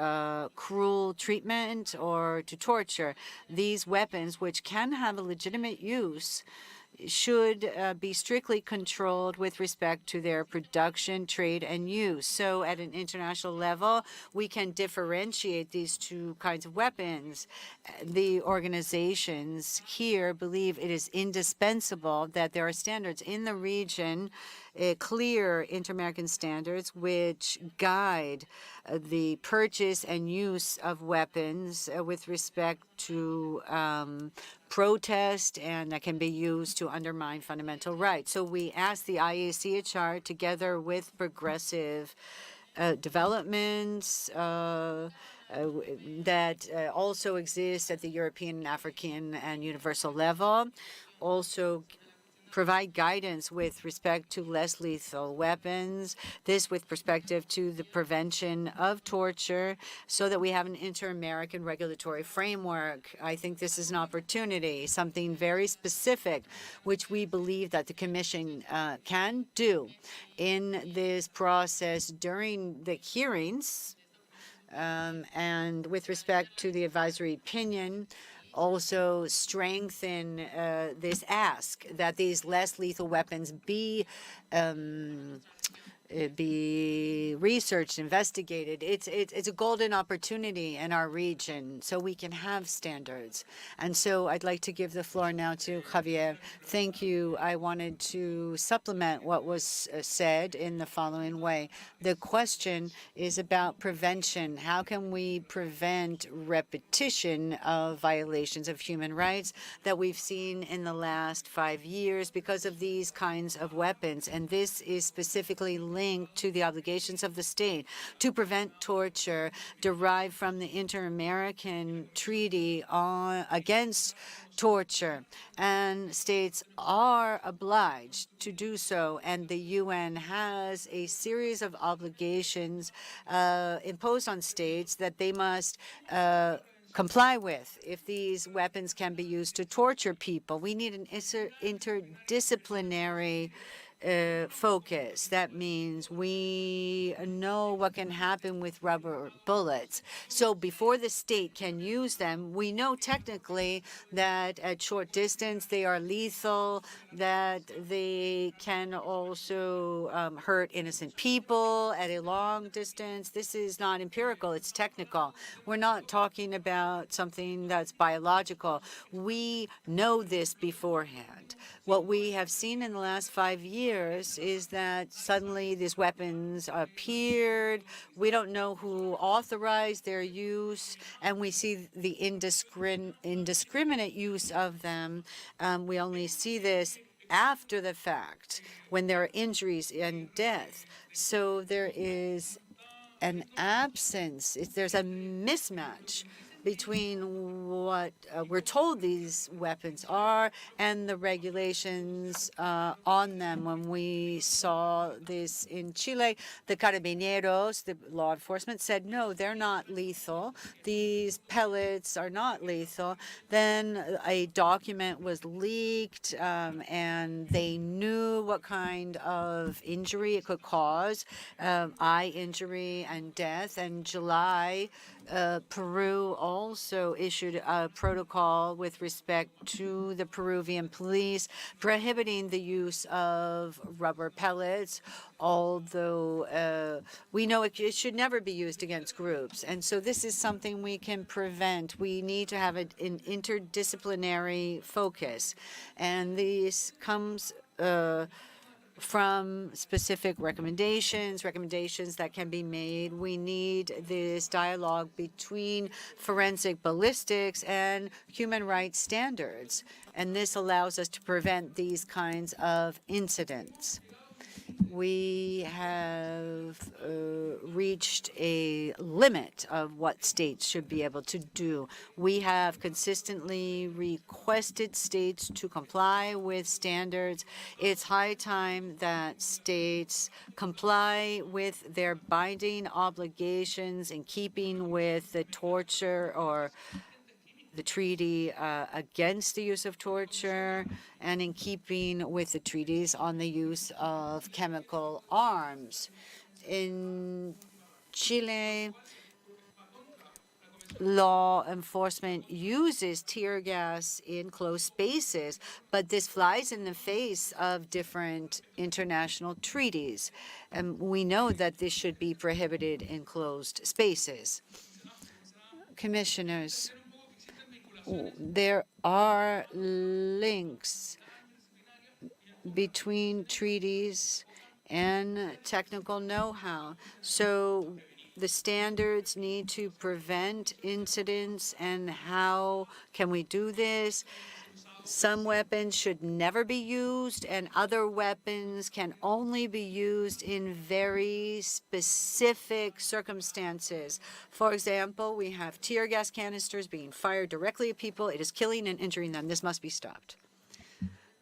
cruel treatment or to torture. These weapons, which can have a legitimate use, should be strictly controlled with respect to their production, trade, and use. So at an international level, we can differentiate these two kinds of weapons. The organizations here believe it is indispensable that there are standards in the region, clear inter-American standards which guide the purchase and use of weapons with respect to protest and that can be used to undermine fundamental rights. So we ask the IACHR, together with progressive developments that also exist at the European, African, and universal level, also provide guidance with respect to less lethal weapons, this with perspective to the prevention of torture, so that we have an inter-American regulatory framework. I think this is an opportunity, something very specific, which we believe that the Commission can do in this process during the hearings, and with respect to the advisory opinion, also strengthen this ask that these less lethal weapons be researched, investigated. It's a golden opportunity in our region so we can have standards. And so I'd like to give the floor now to Javier. Thank you. I wanted to supplement what was said in the following way. The question is about prevention. How can we prevent repetition of violations of human rights that we've seen in the last 5 years because of these kinds of weapons? And this is specifically linked to the obligations of the state to prevent torture derived from the Inter-American Treaty against torture. And states are obliged to do so, and the UN has a series of obligations imposed on states that they must comply with if these weapons can be used to torture people. We need an interdisciplinary focus. That means we know what can happen with rubber bullets. So before the state can use them, we know technically that at short distance they are lethal, that they can also hurt innocent people at a long distance. This is not empirical, it's technical. We're not talking about something that's biological. We know this beforehand. What we have seen in the last 5 years is that suddenly these weapons appeared. We don't know who authorized their use, and we see the indiscriminate use of them. We only see this after the fact, when there are injuries and death. So there is an absence, there's a mismatch between what we're told these weapons are and the regulations on them. When we saw this in Chile, the carabineros, the law enforcement, said, no, they're not lethal. These pellets are not lethal. Then a document was leaked, and they knew what kind of injury it could cause, eye injury and death. In July, Peru also issued a protocol with respect to the Peruvian police prohibiting the use of rubber pellets, although we know it should never be used against groups. And so this is something we can prevent. We need to have an interdisciplinary focus. And this comes from specific recommendations that can be made. We need this dialogue between forensic ballistics and human rights standards, and this allows us to prevent these kinds of incidents. We have reached a limit of what states should be able to do. We have consistently requested states to comply with standards. It's high time that states comply with their binding obligations in keeping with the torture or the treaty against the use of torture, and in keeping with the treaties on the use of chemical arms. In Chile, law enforcement uses tear gas in closed spaces, but this flies in the face of different international treaties. And we know that this should be prohibited in closed spaces. Commissioners, there are links between treaties and technical know-how. So the standards need to prevent incidents, and how can we do this? Some weapons should never be used, and other weapons can only be used in very specific circumstances. For example, we have tear gas canisters being fired directly at people. It is killing and injuring them. This must be stopped.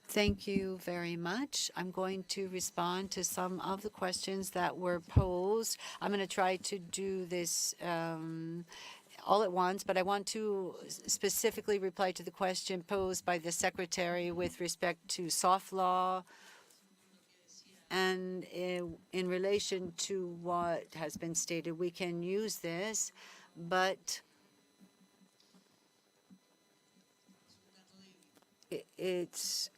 Thank you very much. I'm going to respond to some of the questions that were posed. I'm going to try to do this all at once, but I want to specifically reply to the question posed by the Secretary with respect to soft law and in relation to what has been stated. We can use this, but it's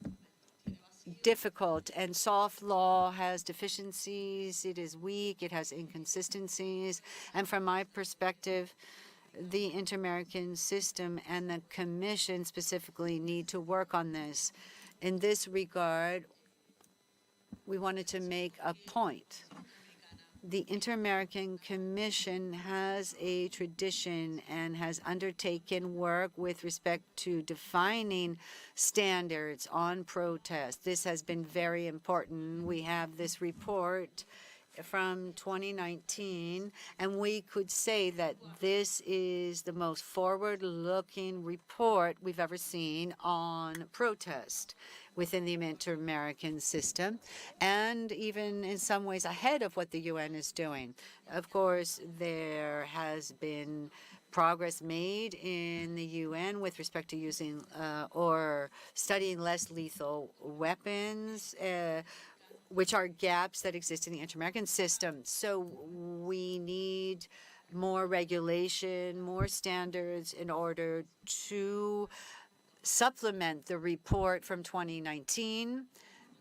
difficult, and soft law has deficiencies. It is weak. It has inconsistencies. And from my perspective, the Inter-American system and the Commission specifically need to work on this. In this regard, we wanted to make a point. The Inter-American Commission has a tradition and has undertaken work with respect to defining standards on protest. This has been very important. We have this report from 2019, and we could say that this is the most forward-looking report we've ever seen on protest within the Inter-American system, and even in some ways ahead of what the UN is doing. Of course, there has been progress made in the UN with respect to using or studying less lethal weapons. which are gaps that exist in the inter-American system. So we need more regulation, more standards in order to supplement the report from 2019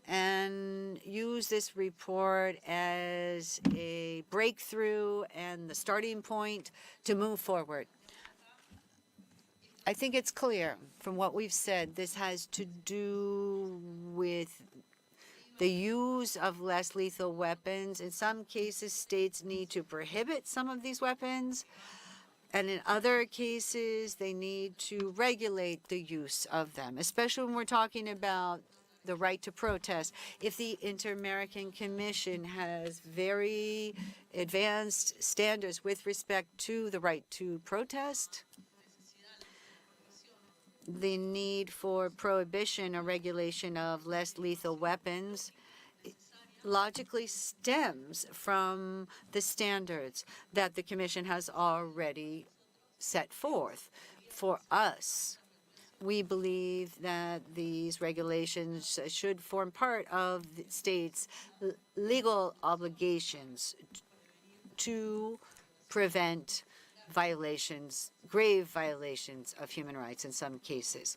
and use this report as a breakthrough and the starting point to move forward. I think it's clear from what we've said, this has to do with the use of less lethal weapons. In some cases, states need to prohibit some of these weapons, and in other cases, they need to regulate the use of them, especially when we're talking about the right to protest. If the Inter-American Commission has very advanced standards with respect to the right to protest, the need for prohibition or regulation of less lethal weapons logically stems from the standards that the Commission has already set forth. For us, we believe that these regulations should form part of the states' legal obligations to prevent violations, grave violations of human rights in some cases.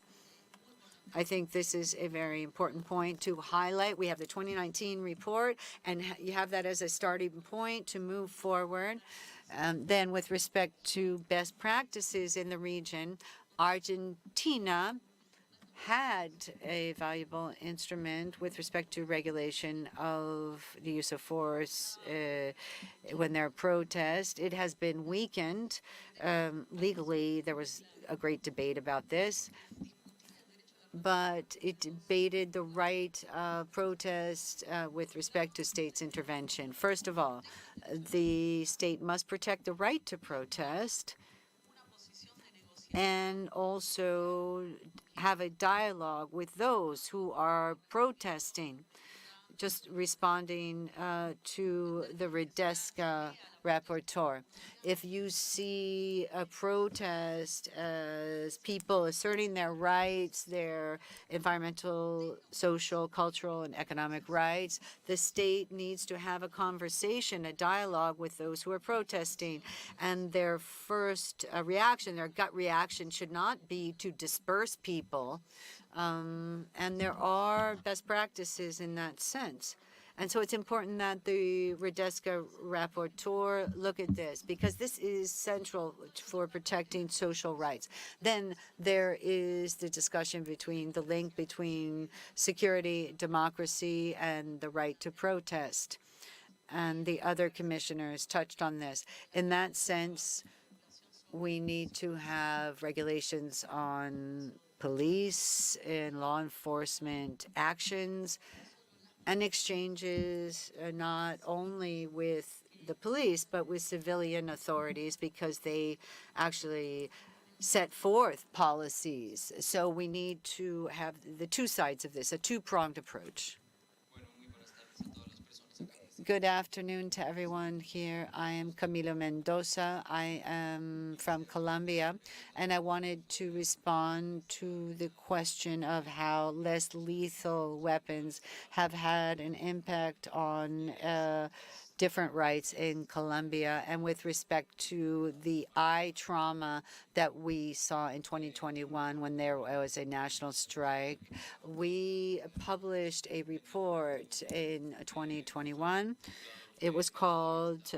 I think this is a very important point to highlight. We have the 2019 report, and you have that as a starting point to move forward. Then with respect to best practices in the region, Argentina had a valuable instrument with respect to regulation of the use of force when there are protests. It has been weakened. Legally, there was a great debate about this, but it debated the right of protest with respect to states' intervention. First of all, the state must protect the right to protest and also have a dialogue with those who are protesting. Just responding to the Región rapporteur. If you see a protest as people asserting their rights, their environmental, social, cultural, and economic rights, the state needs to have a conversation, a dialogue with those who are protesting. And their first reaction, their gut reaction, should not be to disperse people. And there are best practices in that sense. And so it's important that the Región rapporteur look at this, because this is central for protecting social rights. Then there is the discussion between the link between security, democracy, and the right to protest. And the other commissioners touched on this. In that sense, we need to have regulations on police and law enforcement actions and exchanges not only with the police but with civilian authorities, because they actually set forth policies. So we need to have the two sides of this, a two-pronged approach. Good afternoon to everyone here. I am Camilo Mendoza. I am from Colombia, and I wanted to respond to the question of how less lethal weapons have had an impact on different rights in Colombia, and with respect to the eye trauma that we saw in 2021 when there was a national strike. We published a report in 2021. It was called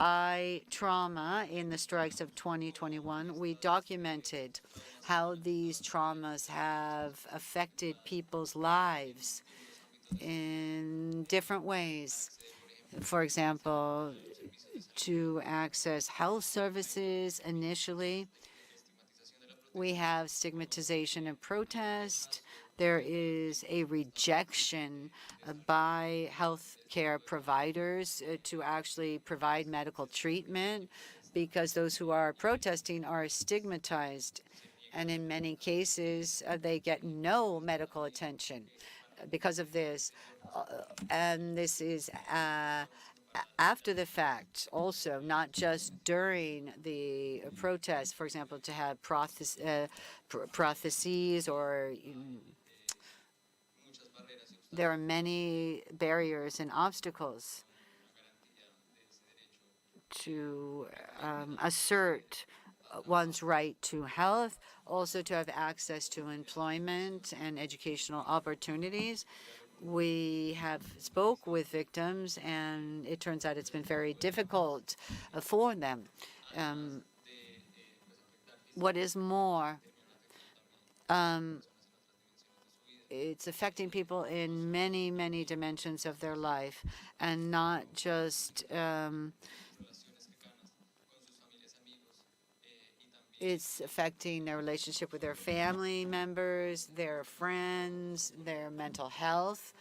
Eye Trauma in the Strikes of 2021. We documented how these traumas have affected people's lives in different ways. For example, to access health services initially, we have stigmatization and protest. There is a rejection by healthcare providers to actually provide medical treatment, because those who are protesting are stigmatized. And in many cases, they get no medical attention because of this. And this is after the fact also, not just during the protest. For example, to have prostheses or there are many barriers and obstacles to assert one's right to health, also to have access to employment and educational opportunities. We have spoke with victims, and it turns out it's been very difficult for them. What is more, it's affecting people in many, many dimensions of their life, and not just it's affecting their relationship with their family members, their friends, their mental health.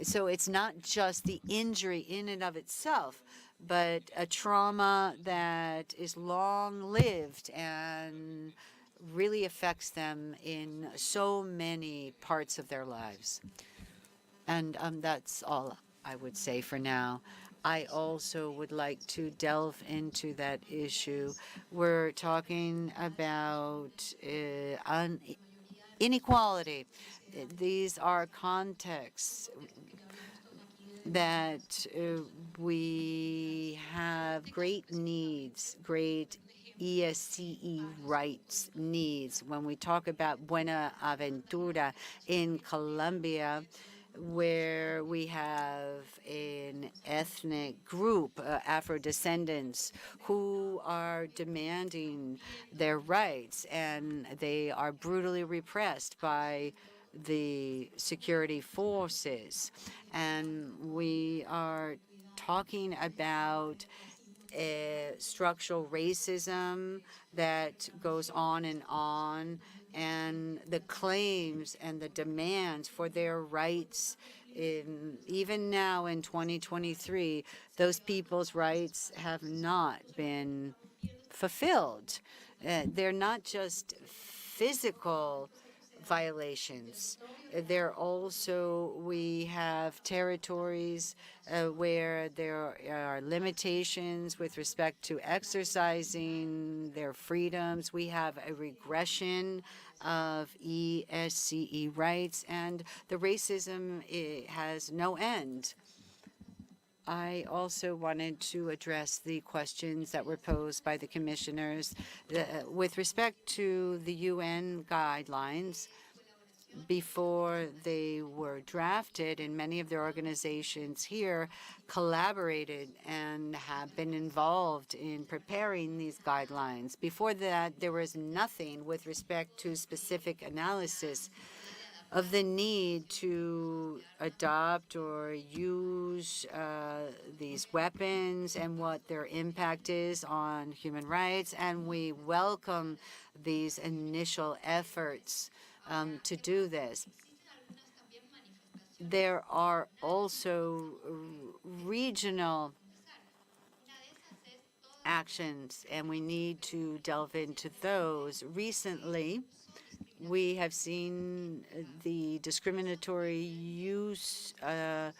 So it's not just the injury in and of itself, but a trauma that is long-lived and really affects them in so many parts of their lives. And that's all I would say for now. I also would like to delve into that issue. We're talking about inequality. These are contexts that we have great needs, great ESCE rights needs. When we talk about Buenaventura in Colombia, where we have an ethnic group, Afro-descendants, who are demanding their rights, and they are brutally repressed by the security forces. And we are talking about structural racism that goes on, and the claims and the demands for their rights. Even now in 2023, those people's rights have not been fulfilled. They're not just physical violations. We have territories where there are limitations with respect to exercising their freedoms. We have a regression of ESCE rights, and the racism has no end. I also wanted to address the questions that were posed by the commissioners with respect to the UN guidelines. Before they were drafted, and many of their organizations here collaborated and have been involved in preparing these guidelines. Before that, there was nothing with respect to specific analysis of the need to adopt or use these weapons and what their impact is on human rights. And we welcome these initial efforts to do this. There are also regional actions, and we need to delve into those. Recently, we have seen the discriminatory use of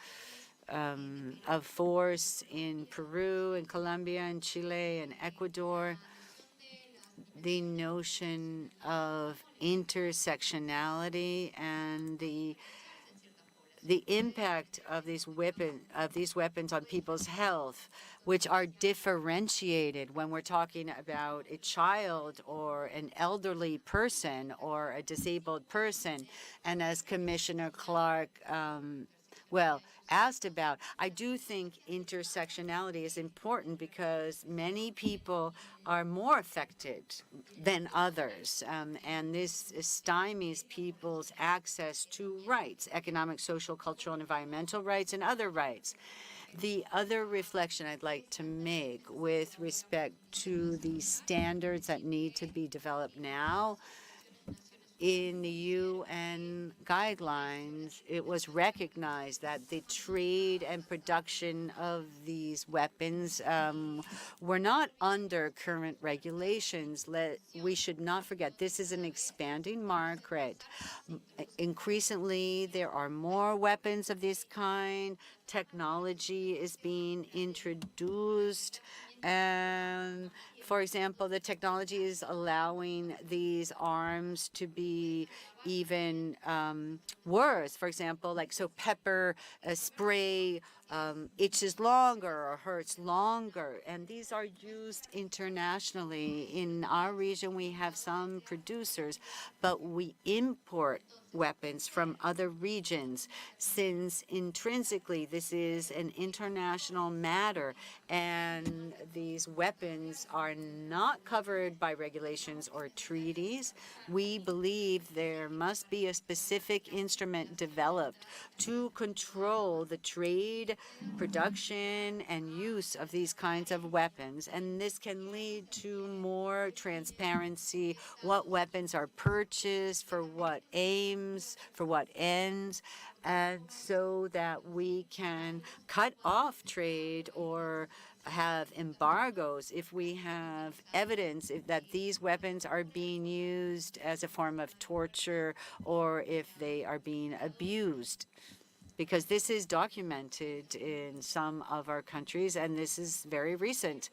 force in Peru, in Colombia, in Chile, and Ecuador. The notion of intersectionality and the impact of these weapons on people's health, which are differentiated when we're talking about a child or an elderly person or a disabled person. And as Commissioner Clark asked about, I do think intersectionality is important because many people are more affected than others, and this stymies people's access to rights, economic, social, cultural, and environmental rights, and other rights. The other reflection I'd like to make with respect to the standards that need to be developed now, in the UN guidelines, it was recognized that the trade and production of these weapons were not under current regulations. We should not forget this is an expanding market. Increasingly, there are more weapons of this kind. Technology is being introduced. And for example, the technology is allowing these arms to be even worse. For example, like so pepper spray itches longer or hurts longer. And these are used internationally. In our region, we have some producers, but we import weapons from other regions since intrinsically this is an international matter and these weapons are not covered by regulations or treaties. We believe there must be a specific instrument developed to control the trade, production, and use of these kinds of weapons. And this can lead to more transparency, what weapons are purchased, for what aims, for what ends, and so that we can cut off trade or have embargoes if we have evidence that these weapons are being used as a form of torture or if they are being abused. Because this is documented in some of our countries, and this is very recent.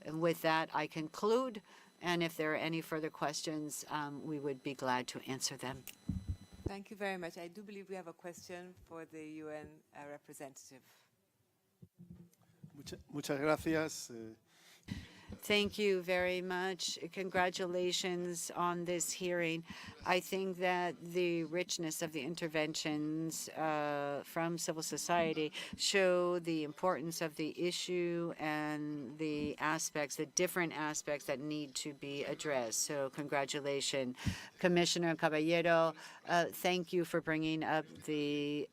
And with that, I conclude. And if there are any further questions, we would be glad to answer them. Thank you very much. I do believe we have a question for the UN representative. Muchas gracias. Thank you very much. Congratulations on this hearing. I think that the richness of the interventions from civil society show the importance of the issue and the aspects, the different aspects that need to be addressed. So congratulations. Commissioner Caballero, thank you for bringing up the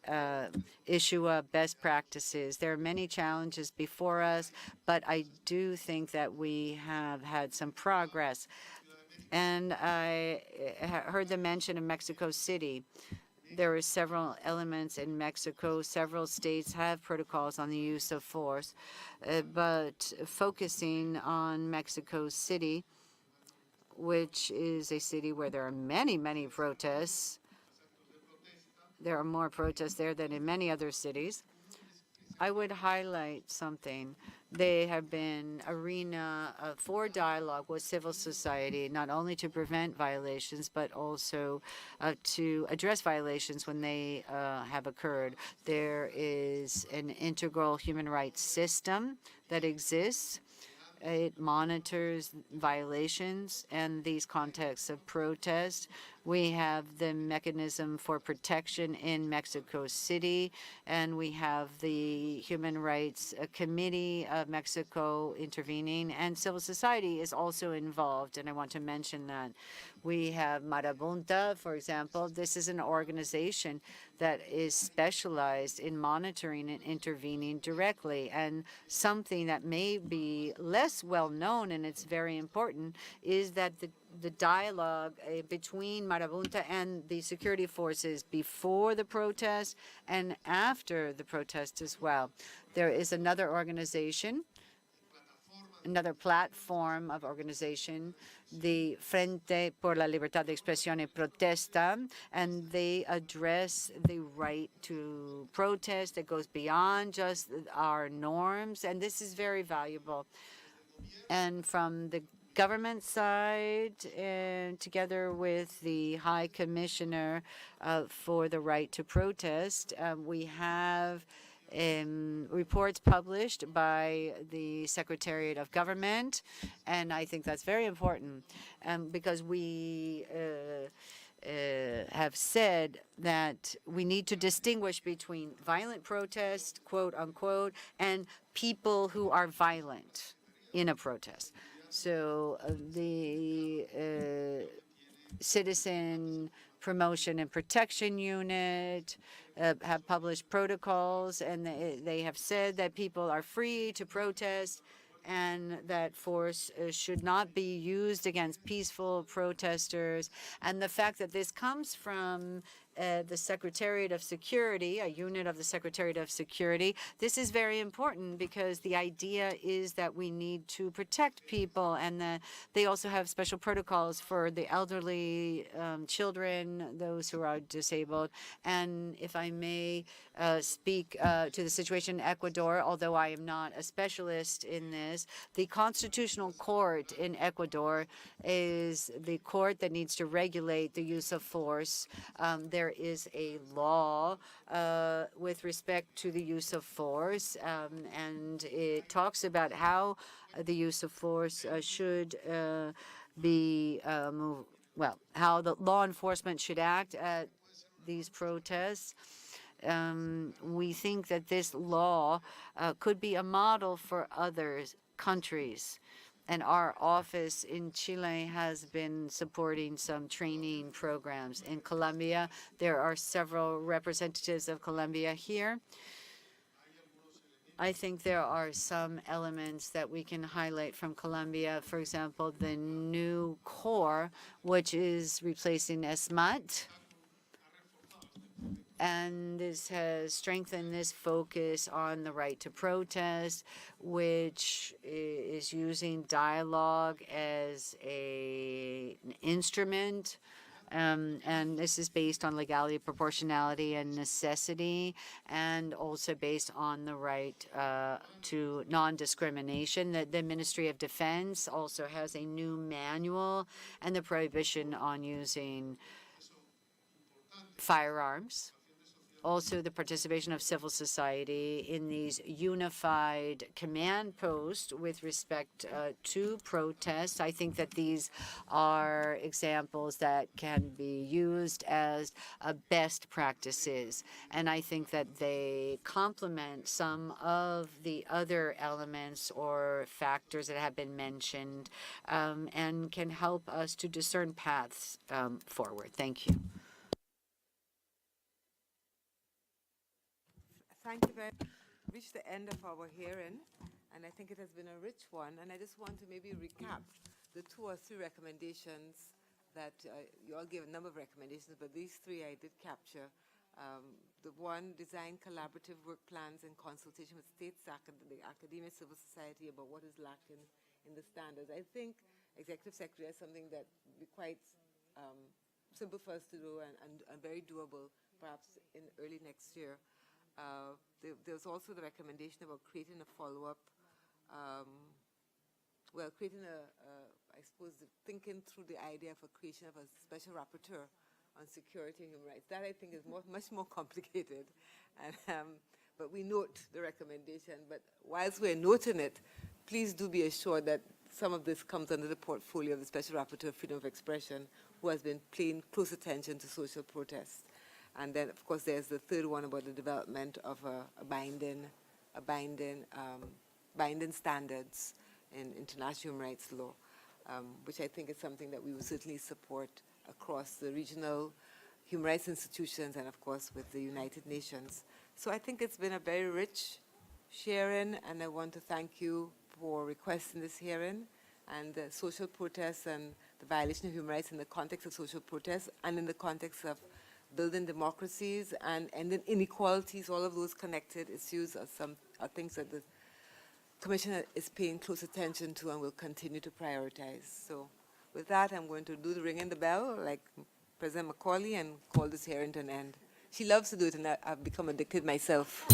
issue of best practices. There are many challenges before us, but I do think that we have had some progress. And I heard the mention of Mexico City. There are several elements in Mexico. Several states have protocols on the use of force, but focusing on Mexico City, which is a city where there are many, many protests. There are more protests there than in many other cities. I would highlight something. They have been arena for dialogue with civil society, not only to prevent violations, but also to address violations when they have occurred. There is an integral human rights system that exists. It monitors violations and these contexts of protest. We have the mechanism for protection in Mexico City, and we have the Human Rights Committee of Mexico intervening, and civil society is also involved, and I want to mention that. We have Marabunta, for example. This is an organization that is specialized in monitoring and intervening directly. And something that may be less well known, and it's very important, is that the dialogue between Marabunta and the security forces before the protest and after the protest as well. There is another organization, another platform of organization, the Frente por la Libertad de Expresión y Protesta, and they address the right to protest that goes beyond just our norms, and this is very valuable. And from the government side, and together with the High Commissioner for the Right to Protest, we have reports published by the Secretariat of Government, and I think that's very important because we have said that we need to distinguish between violent protest, quote unquote, and people who are violent in a protest. So the Citizen Promotion and Protection Unit have published protocols, and they have said that people are free to protest and that force should not be used against peaceful protesters. And the fact that this comes from the Secretariat of Security, a unit of the Secretariat of Security. This is very important because the idea is that we need to protect people, and they also have special protocols for the elderly, children, those who are disabled. And if I may speak to the situation in Ecuador, although I am not a specialist in this, the Constitutional Court in Ecuador is the court that needs to regulate the use of force. There is a law with respect to the use of force, and it talks about how the use of force should be how the law enforcement should act at these protests. We think that this law could be a model for other countries. And our office in Chile has been supporting some training programs. In Colombia, there are several representatives of Colombia here. I think there are some elements that we can highlight from Colombia. For example, the new corps, which is replacing ESMAD. And this has strengthened this focus on the right to protest, which is using dialogue as an instrument. And this is based on legality, proportionality, and necessity, and also based on the right to non-discrimination. The Ministry of Defense also has a new manual and the prohibition on using firearms. Also, the participation of civil society in these unified command posts with respect to protests. I think that these are examples that can be used as best practices. And I think that they complement some of the other elements or factors that have been mentioned and can help us to discern paths forward. Thank you. Thank you very much. Reached the end of our hearing, and I think it has been a rich one. And I just want to maybe recap the 2 or 3 recommendations that you all gave a number of recommendations, but these 3 I did capture. The one, design collaborative work plans in consultation with states, the academia, civil society about what is lacking in the standards. I think Executive Secretary has something that would be quite simple for us to do and very doable, perhaps in early next year. There's also the recommendation about creating a follow-up, I suppose, thinking through the idea of a creation of a special rapporteur on security and human rights. That, I think, is much more complicated. And, but we note the recommendation. But whilst we're noting it, please do be assured that some of this comes under the portfolio of the Special Rapporteur of Freedom of Expression, who has been paying close attention to social protests. And then, of course, there's the third one about the development of binding standards in international human rights law, which I think is something that we will certainly support across the regional human rights institutions and, of course, with the United Nations. So I think it's been a very rich sharing, and I want to thank you for requesting this hearing. And social protests and the violation of human rights in the context of social protests and in the context of building democracies and ending inequalities, all of those connected issues are things that the Commission is paying close attention to and will continue to prioritize. So with that, I'm going to do the ringing the bell like President Macaulay and call this hearing to an end. She loves to do it, and I've become addicted myself.